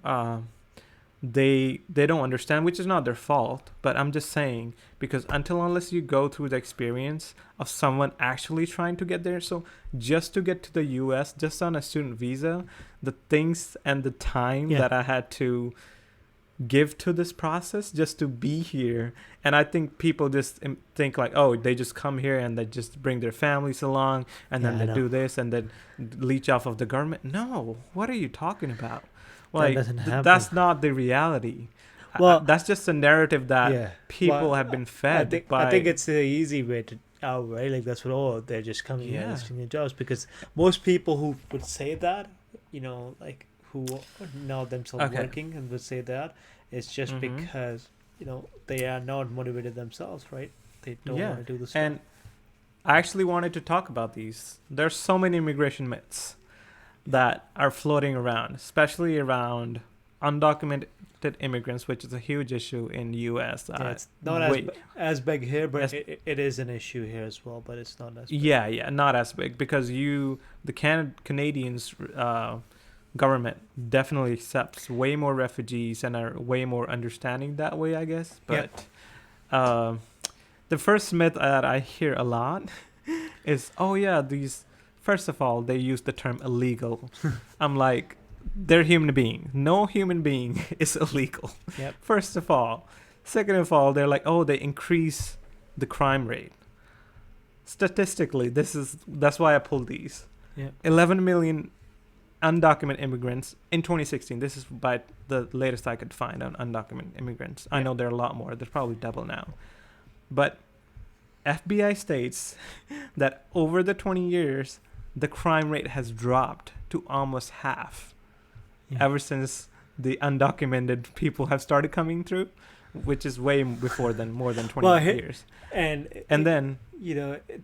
they don't understand, which is not their fault. But I'm just saying, because unless you go through the experience of someone actually trying to get there, so just to get to the U.S., just on a student visa, the things and the time that I had to give to this process just to be here. And I think people just think like, oh, they just come here and they just bring their families along and then they do this and then leech off of the government. No, what are you talking about? Like, that's not the reality. Well, that's just a narrative that people have been fed. I think it's the easy way out, right? Like that's what they're just coming here and listing their jobs, because most people who would say that, like who know themselves working and would say that, it's just because they are not motivated themselves, right? They don't want to do this stuff. And I actually wanted to talk about these. There's so many immigration myths that are floating around, especially around undocumented immigrants, which is a huge issue in the U.S. It's not as big here, but it is an issue here as well, but it's not as big. Yeah, not as big, because the Canadians government definitely accepts way more refugees and are way more understanding that way, I guess. But the first myth that I hear a lot is, First of all, they use the term illegal. I'm like, they're human being. No human being is illegal. Yep. First of all. Second of all, they're like, oh, they increase the crime rate. Statistically, that's why I pulled these. Yep. 11 million undocumented immigrants in 2016. This is by the latest I could find on undocumented immigrants. I know there are a lot more. There's probably double now. But FBI states that over the 20 years, the crime rate has dropped to almost half ever since the undocumented people have started coming through, which is way before than more than 20 years. And then,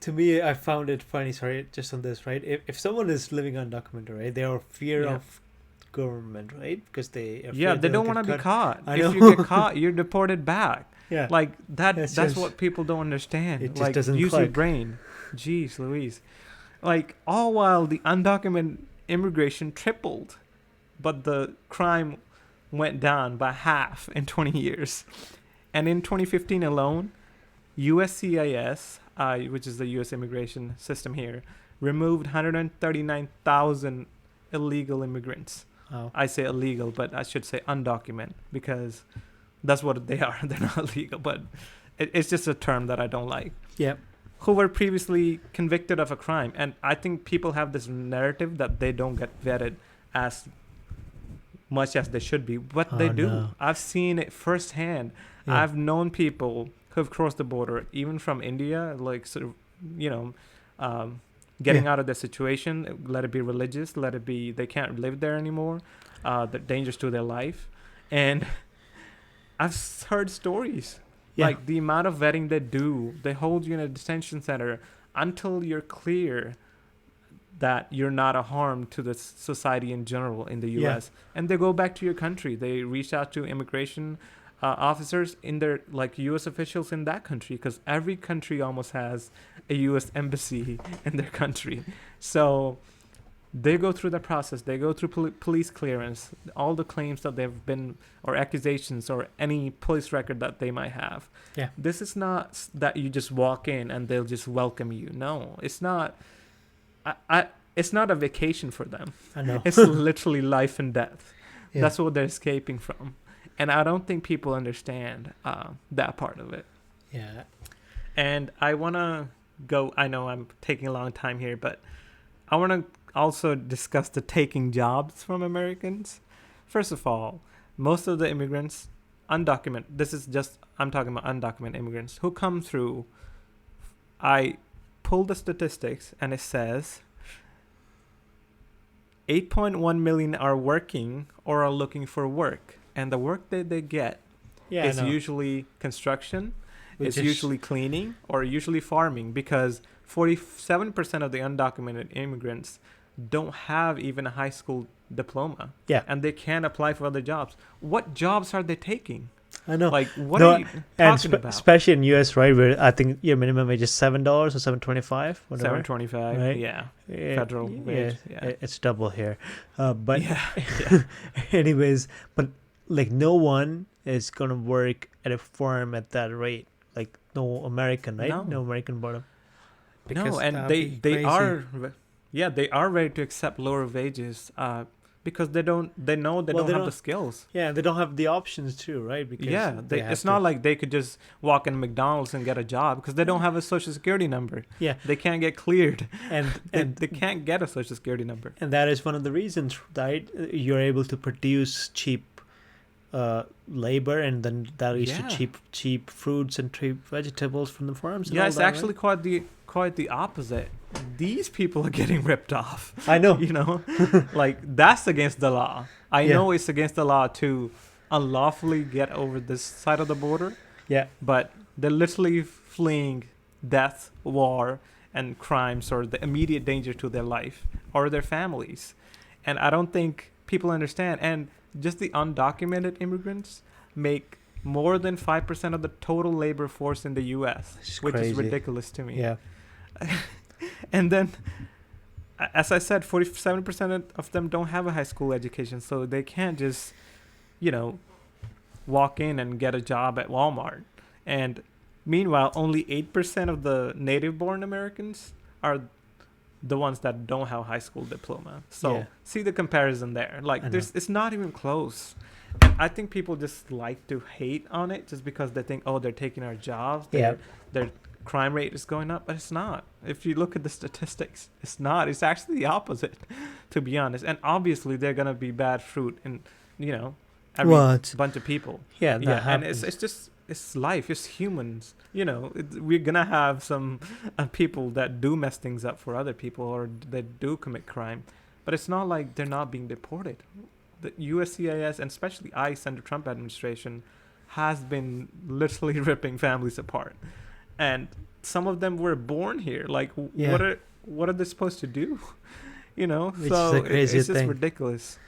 to me, I found it funny. Sorry, just on this, right? If someone is living undocumented, right, they are fear of government, right? Because they don't want to be caught. If you get caught, you're deported back. Yeah, like that. That's what people don't understand. It just like, doesn't use click. your brain. Jeez Louise. Like, all while the undocumented immigration tripled, but the crime went down by half in 20 years. And in 2015 alone, USCIS, which is the U.S. immigration system here, removed 139,000 illegal immigrants. Oh. I say illegal, but I should say undocumented, because that's what they are. They're not illegal, but it's just a term that I don't like. Yeah. Who were previously convicted of a crime. And I think people have this narrative that they don't get vetted as much as they should be, but they do. No. I've seen it firsthand. Yeah. I've known people who have crossed the border, even from India, like, sort of, getting out of the situation, let it be religious, let it be they can't live there anymore, the dangers to their life. And I've heard stories. Yeah. Like, the amount of vetting they do, they hold you in a detention center until you're clear that you're not a harm to the society in general in the U.S. And they go back to your country. They reach out to immigration officers in their, like, U.S. officials in that country, because every country almost has a U.S. embassy in their country. So they go through the process. They go through police clearance, all the claims that they've been, or accusations, or any police record that they might have. Yeah. This is not that you just walk in and they'll just welcome you. No, it's not. It's not a vacation for them. I know. It's literally life and death. Yeah. That's what they're escaping from. And I don't think people understand that part of it. Yeah. And I want to go, I know I'm taking a long time here, but I want to also discuss the taking jobs from Americans. First of all, most of the immigrants, undocumented, I'm talking about undocumented immigrants who come through. I pulled the statistics and it says 8.1 million are working or are looking for work. And the work that they get is usually construction, it's usually cleaning, or usually farming, because 47% of the undocumented immigrants don't have even a high school diploma. Yeah. And they can't apply for other jobs. What jobs are they taking? I know. Like, what are you talking about? Especially in US, right, where I think your minimum wage is $7 or $7.25, whatever. $7.25, right? Yeah. Federal wage. Yeah. It's double here. But yeah. anyways, but like, no one is gonna work at a farm at that rate. Like, no American, right? No American bottom. No, and they are ready to accept lower wages because they don't know they don't have the skills. Yeah, they don't have the options too, right? Because it's not like they could just walk in McDonald's and get a job, because they don't have a social security number. Yeah, they can't get cleared, and they can't get a social security number. And that is one of the reasons, right? You're able to produce cheap labor, and then that leads to cheap fruits and cheap vegetables from the farms. And it's actually quite the opposite. These people are getting ripped off. I know. Like, that's against the law. I know it's against the law to unlawfully get over this side of the border. Yeah. But they're literally fleeing death, war, and crimes, or the immediate danger to their life or their families. And I don't think people understand. And just the undocumented immigrants make more than 5% of the total labor force in the U.S., which is ridiculous to me. Yeah. And then, as I said, 47% of them don't have a high school education, so they can't just, walk in and get a job at Walmart. And meanwhile, only 8% of the native-born Americans are the ones that don't have a high school diploma. So Yeah. see the comparison there. Like I there's, know. it's not even close. And I think people just like to hate on it just because they think, oh, they're taking our jobs. Yeah. Their crime rate is going up, but it's not. If you look at the statistics, it's not. It's actually the opposite, to be honest. And obviously, they're gonna be bad fruit in, you know, every What? bunch of people. Yeah, that Yeah, and happens. it's just it's life. It's humans. You know, we're gonna have some people that do mess things up for other people or that do commit crime, but it's not like they're not being deported. The USCIS and especially ICE and the Trump administration has been literally ripping families apart, and some of them were born here. Like, Yeah. what are they supposed to do? You know, Which so is the craziest it's just thing. ridiculous.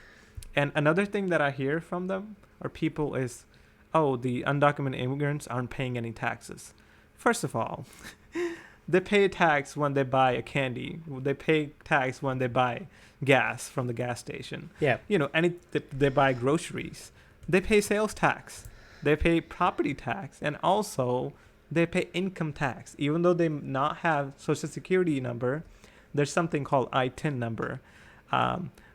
And another thing that I hear from them or people is, oh, the undocumented immigrants aren't paying any taxes. First of all, they pay tax when they buy a candy. They pay tax when they buy gas from the gas station. Yeah. You know, they buy groceries. They pay sales tax. They pay property tax, and also they pay income tax. Even though they not have social security number, there's something called ITIN number,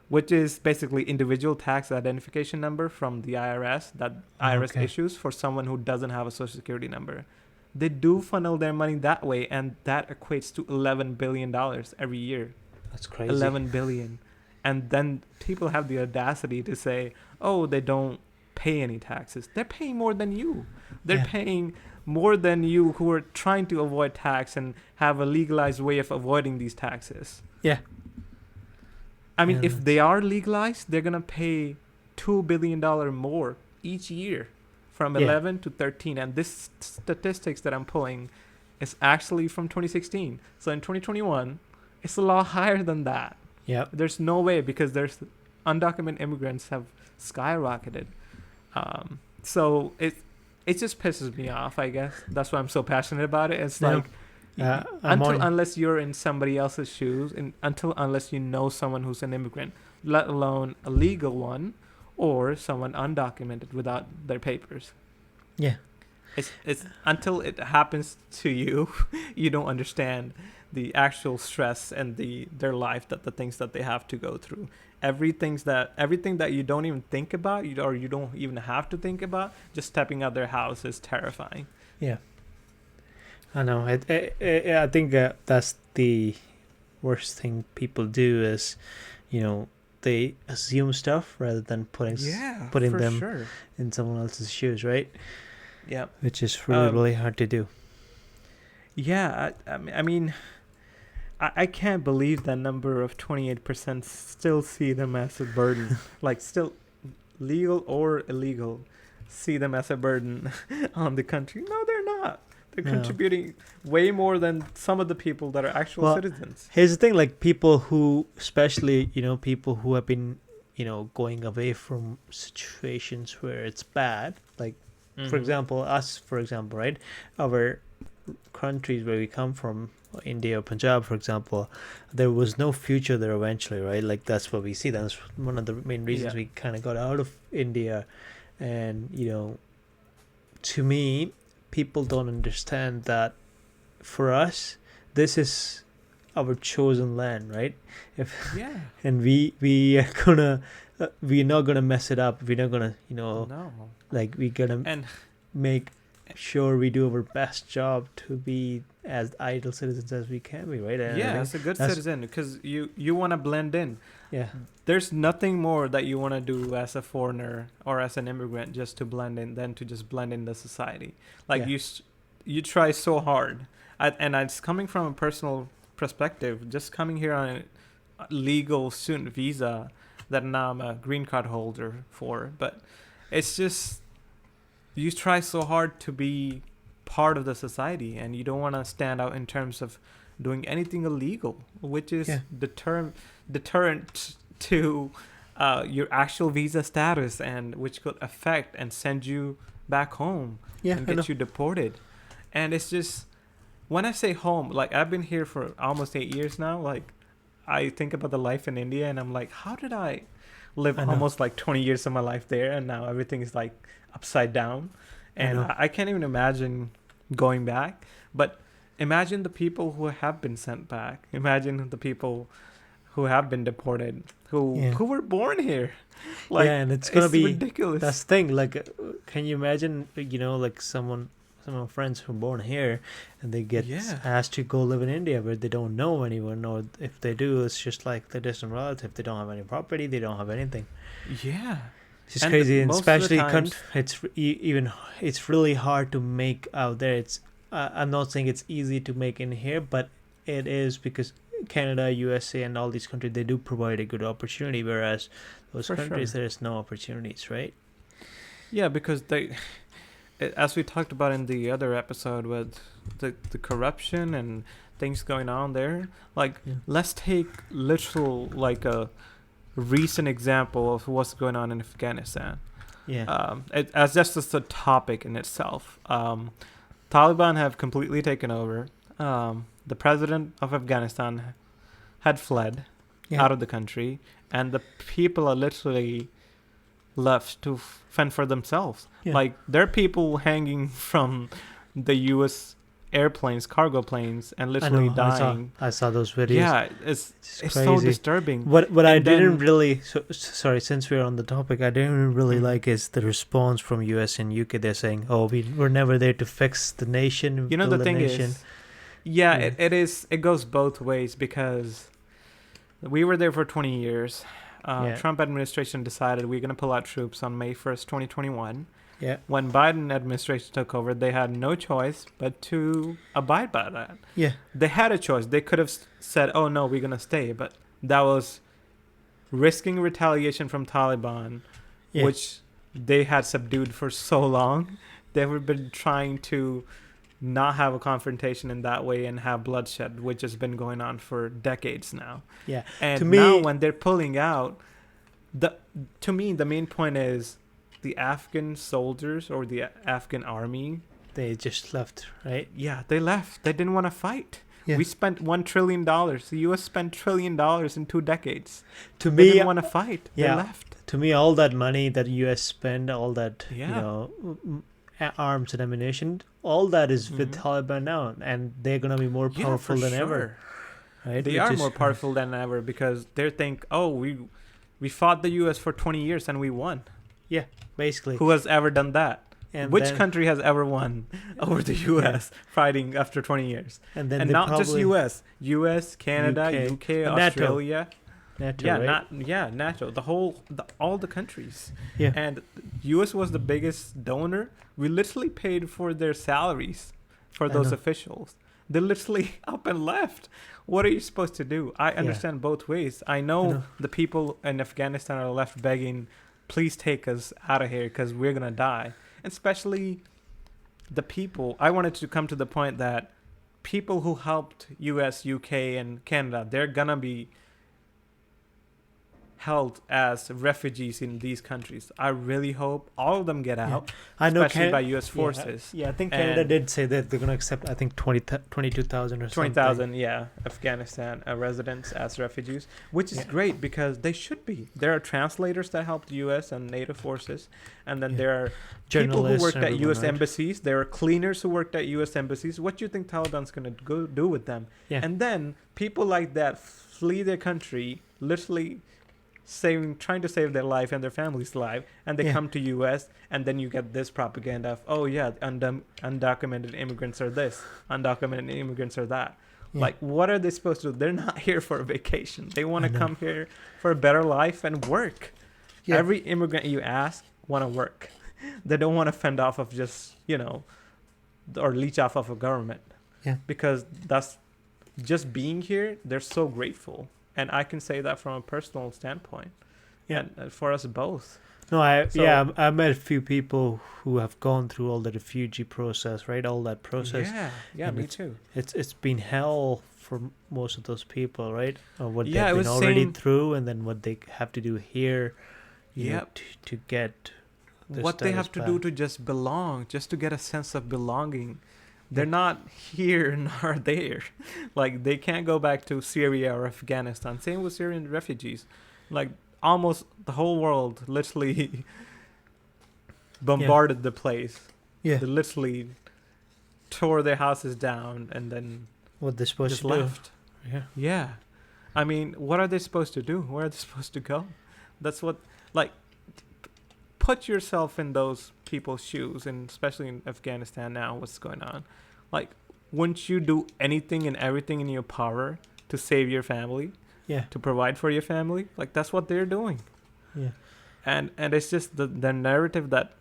which is basically individual tax identification number from the IRS that IRS Okay. issues for someone who doesn't have a social security number. They do funnel their money that way, and that equates to $11 billion every year. That's crazy. 11 billion. And then people have the audacity to say, oh, they don't pay any taxes. They're paying more than you. They're Yeah. paying more than you who are trying to avoid tax and have a legalized way of avoiding these taxes. Yeah. I mean, Yeah, if they are legalized, they're going to pay $2 billion more each year from Yeah. 11 to 13. And this statistics that I'm pulling is actually from 2016. So in 2021, it's a lot higher than that. Yeah. There's no way because there's undocumented immigrants have skyrocketed. So it just pisses me off, I guess. That's why I'm so passionate about it. It's No. like unless you're in somebody else's shoes, and unless you know someone who's an immigrant, let alone a legal one or someone undocumented without their papers. Yeah. It's until it happens to you, you don't understand the actual stress and their life, that the things that they have to go through. Everything that you don't even think about, or you don't even have to think about, just stepping out their house is terrifying. Yeah. I know. I think that's the worst thing people do is, they assume stuff rather than putting for them sure. in someone else's shoes, right? Yeah. Which is really hard to do. Yeah, I mean, I can't believe that number of 28% still see them as a burden. Like, still legal or illegal, see them as a burden on the country. No, they're not. They're No. contributing way more than some of the people that are actual citizens. Here's the thing, like people who, especially, people who have been, going away from situations where it's bad, like, for example, right? Our countries where we come from, India or Punjab, for example, there was no future there eventually, right? Like that's what we see. That's one of the main reasons we kind of got out of India. And, to me, people don't understand that for us, this is our chosen land, right? And we are gonna, we're not gonna mess it up. We're not gonna, No. like we're gonna make sure we do our best job to be as idle citizens as we can be, right? And as a good citizen, because you want to blend in. Yeah. There's nothing more that you want to do as a foreigner or as an immigrant just to blend in than to just blend in the society. Like you try so hard, and it's coming from a personal perspective. Just coming here on a legal student visa that now I'm a green card holder for, but it's just you try so hard to be part of the society, and you don't want to stand out in terms of doing anything illegal, which is deterrent to your actual visa status, and which could affect and send you back home and get you deported. And it's just, when I say home, like I've been here for almost 8 years now. Like I think about the life in India, and I'm like, how did I live almost like 20 years of my life there, and now everything is like upside down, and I can't even imagine going back. But imagine the people who have been sent back. Imagine the people who have been deported, who were born here. Like, yeah, and it's gonna be ridiculous. That's the thing. Like, can you imagine? Like some friends who are born here, and they get asked to go live in India, where they don't know anyone, or if they do, it's just like the distant relative. They don't have any property. They don't have anything. Yeah. It's just crazy, and especially it's really hard to make out there. I'm not saying it's easy to make in here, but it is, because Canada, USA, and all these countries, they do provide a good opportunity, whereas those countries there's no opportunities, right? Yeah, because as we talked about in the other episode with the corruption and things going on there, like let's take a recent example of what's going on in Afghanistan. As just a topic in itself. Taliban have completely taken over. The president of Afghanistan had fled out of the country, and the people are literally left to fend for themselves. Like, there are people hanging from the U.S. airplanes, cargo planes, and literally dying. I saw those videos. Yeah, it's so disturbing. What I didn't really... sorry, since we're on the topic, I didn't really like is the response from US and UK. They're saying, we're never there to fix the nation. You know, the thing is... It goes both ways, because we were there for 20 years. Trump administration decided we're going to pull out troops on May 1st, 2021. Yeah. When Biden administration took over, they had no choice but to abide by that. Yeah. They had a choice. They could have said, oh, no, we're going to stay. But that was risking retaliation from Taliban, which they had subdued for so long. They have been trying to not have a confrontation in that way and have bloodshed, which has been going on for decades now. Yeah. And now when they're pulling out, to me, the main point is the Afghan soldiers or the Afghan army. They just left, right? Yeah, they left. They didn't want to fight. Yeah. We spent $1 trillion. The U.S. spent $1 trillion in 2 decades. They didn't want to fight. Yeah. They left. To me, all that money that U.S. spend, all that, arms and ammunition, all that is with Taliban now, and they're going to be more powerful than ever. Right? They are more powerful than ever, because they think, we fought the U.S. for 20 years and we won. Yeah, basically. Who has ever done that? And which country has ever won over the U.S. fighting after 20 years? And not just U.S., Canada, UK, Australia. NATO, NATO. All the countries. Yeah. And U.S. was the biggest donor. We literally paid for their salaries for those officials. They literally up and left. What are you supposed to do? I understand both ways. I know the people in Afghanistan are left begging, please take us out of here because we're going to die. Especially the people. I wanted to come to the point that people who helped US, UK, and Canada, they're going to be held as refugees in these countries. I really hope all of them get out, especially by U.S. forces. I think Canada did say that they're going to accept, I think, 22,000 or something. 20,000, Afghanistan residents as refugees, which is great, because they should be. There are translators that help the U.S. and NATO forces, and then there are people who worked at U.S. embassies. There are cleaners who worked at U.S. embassies. What do you think Taliban's going to go do with them? Yeah. And then people like that flee their country, literally trying to save their life and their family's life, and they come to U.S., and then you get this propaganda of, undocumented immigrants are this, undocumented immigrants are that. Like, what are they supposed to do? They're not here for a vacation. They want to come here for a better life and work. Every immigrant you ask want to work. They don't want to fend off of just, or leech off of a government. Yeah. Because that's just being here, they're so grateful. And I can say that from a personal standpoint. Yeah. And for us both. No, I met a few people who have gone through all the refugee process, right? All that process. Yeah, me too. It's been hell for most of those people, right? What they've been already through, and then what they have to do here, to get what they have to do to just belong, just to get a sense of belonging. They're not here nor there. Like, they can't go back to Syria or Afghanistan. Same with Syrian refugees. Like, almost the whole world literally bombarded the place. Yeah. They literally tore their houses down and then What they're supposed just to do. left. Yeah. Yeah. I mean, what are they supposed to do? Where are they supposed to go? That's what, like, put yourself in those people's shoes, and especially in Afghanistan now, what's going on. Like, wouldn't you do anything and everything in your power to save your family, Yeah. to provide for your family? Like, that's what they're doing. Yeah. And it's just the narrative that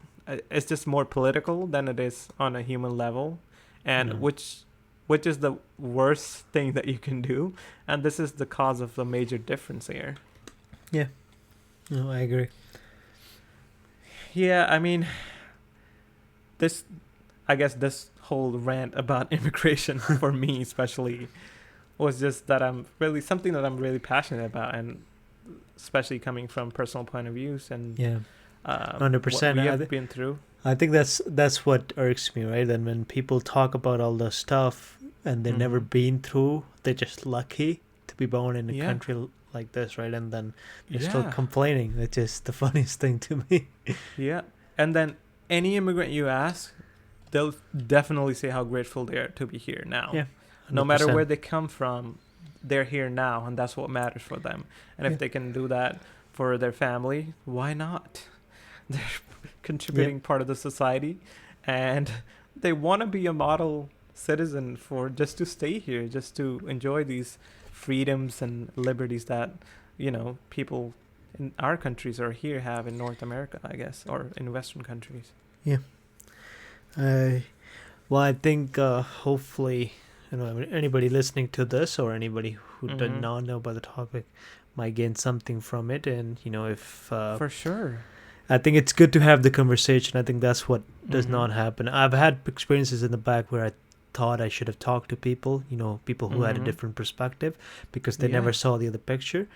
it's just more political than it is on a human level, and Yeah. which is the worst thing that you can do, and this is the cause of the major difference here. No, I agree. Yeah, I mean, I guess this whole rant about immigration for me especially was just that something that I'm really passionate about, and especially coming from personal point of views and Yeah. what 100%. we have been through. I think that's what irks me, right? And when people talk about all the stuff and they've never been through, they're just lucky to be born in a Yeah. country like this, right? And then they're Yeah. still complaining. It's just the funniest thing to me. Yeah. And then any immigrant you ask, they'll definitely say how grateful they are to be here now. Yeah. No matter 100%. where they come from, they're here now, and that's what matters for them. And if Yeah. they can do that for their family, why not? They're contributing part of the society, and they want to be a model citizen for just to stay here, just to enjoy these freedoms and liberties that, people in our countries or here have in North America, I guess, or in Western countries. Well, I think hopefully, anybody listening to this or anybody who did Mhm. not know about the topic might gain something from it. And, if For sure. I think it's good to have the conversation. I think that's what does Mhm. not happen. I've had experiences in the back where I thought I should have talked to people, people who had a Mhm. different perspective because they Yeah. never saw the other picture.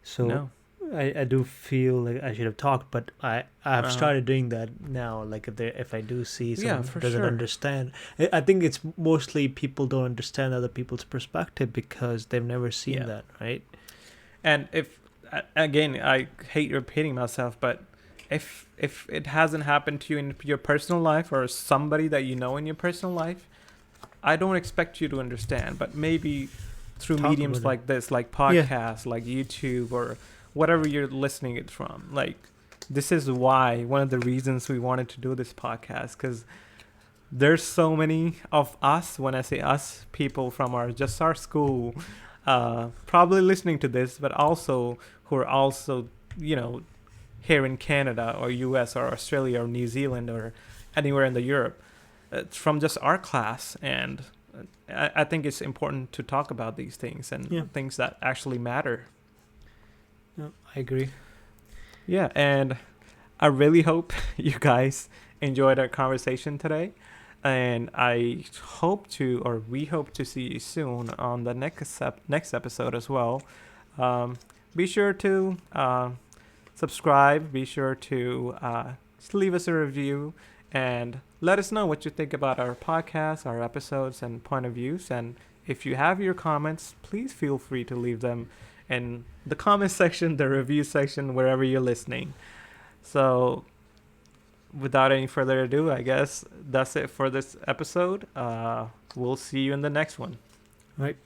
So No. I do feel like I should have talked, but I've Uh-huh. started doing that now. Like if I do see Yeah, someone for who doesn't sure. understand, I think it's mostly people don't understand other people's perspective because they've never seen Yeah. that, right? And again, I hate repeating myself, but if it hasn't happened to you in your personal life or somebody that you know in your personal life, I don't expect you to understand. But maybe through Talk mediums about it. like this, like podcasts, like YouTube, or whatever you're listening it from, like, this is why one of the reasons we wanted to do this podcast, because there's so many of us, when I say us, people from our school, probably listening to this, but also who are also, here in Canada or US or Australia or New Zealand or anywhere in the Europe, from just our class. And I think it's important to talk about these things and Yeah. things that actually matter. No, I agree. Yeah, and I really hope you guys enjoyed our conversation today. And we hope to see you soon on the next episode as well. Be sure to subscribe. Be sure to just leave us a review and let us know what you think about our podcast, our episodes, and point of views. And if you have your comments, please feel free to leave them in the comment section, the review section, wherever you're listening. So without any further ado, I guess that's it for this episode. We'll see you in the next one. Right.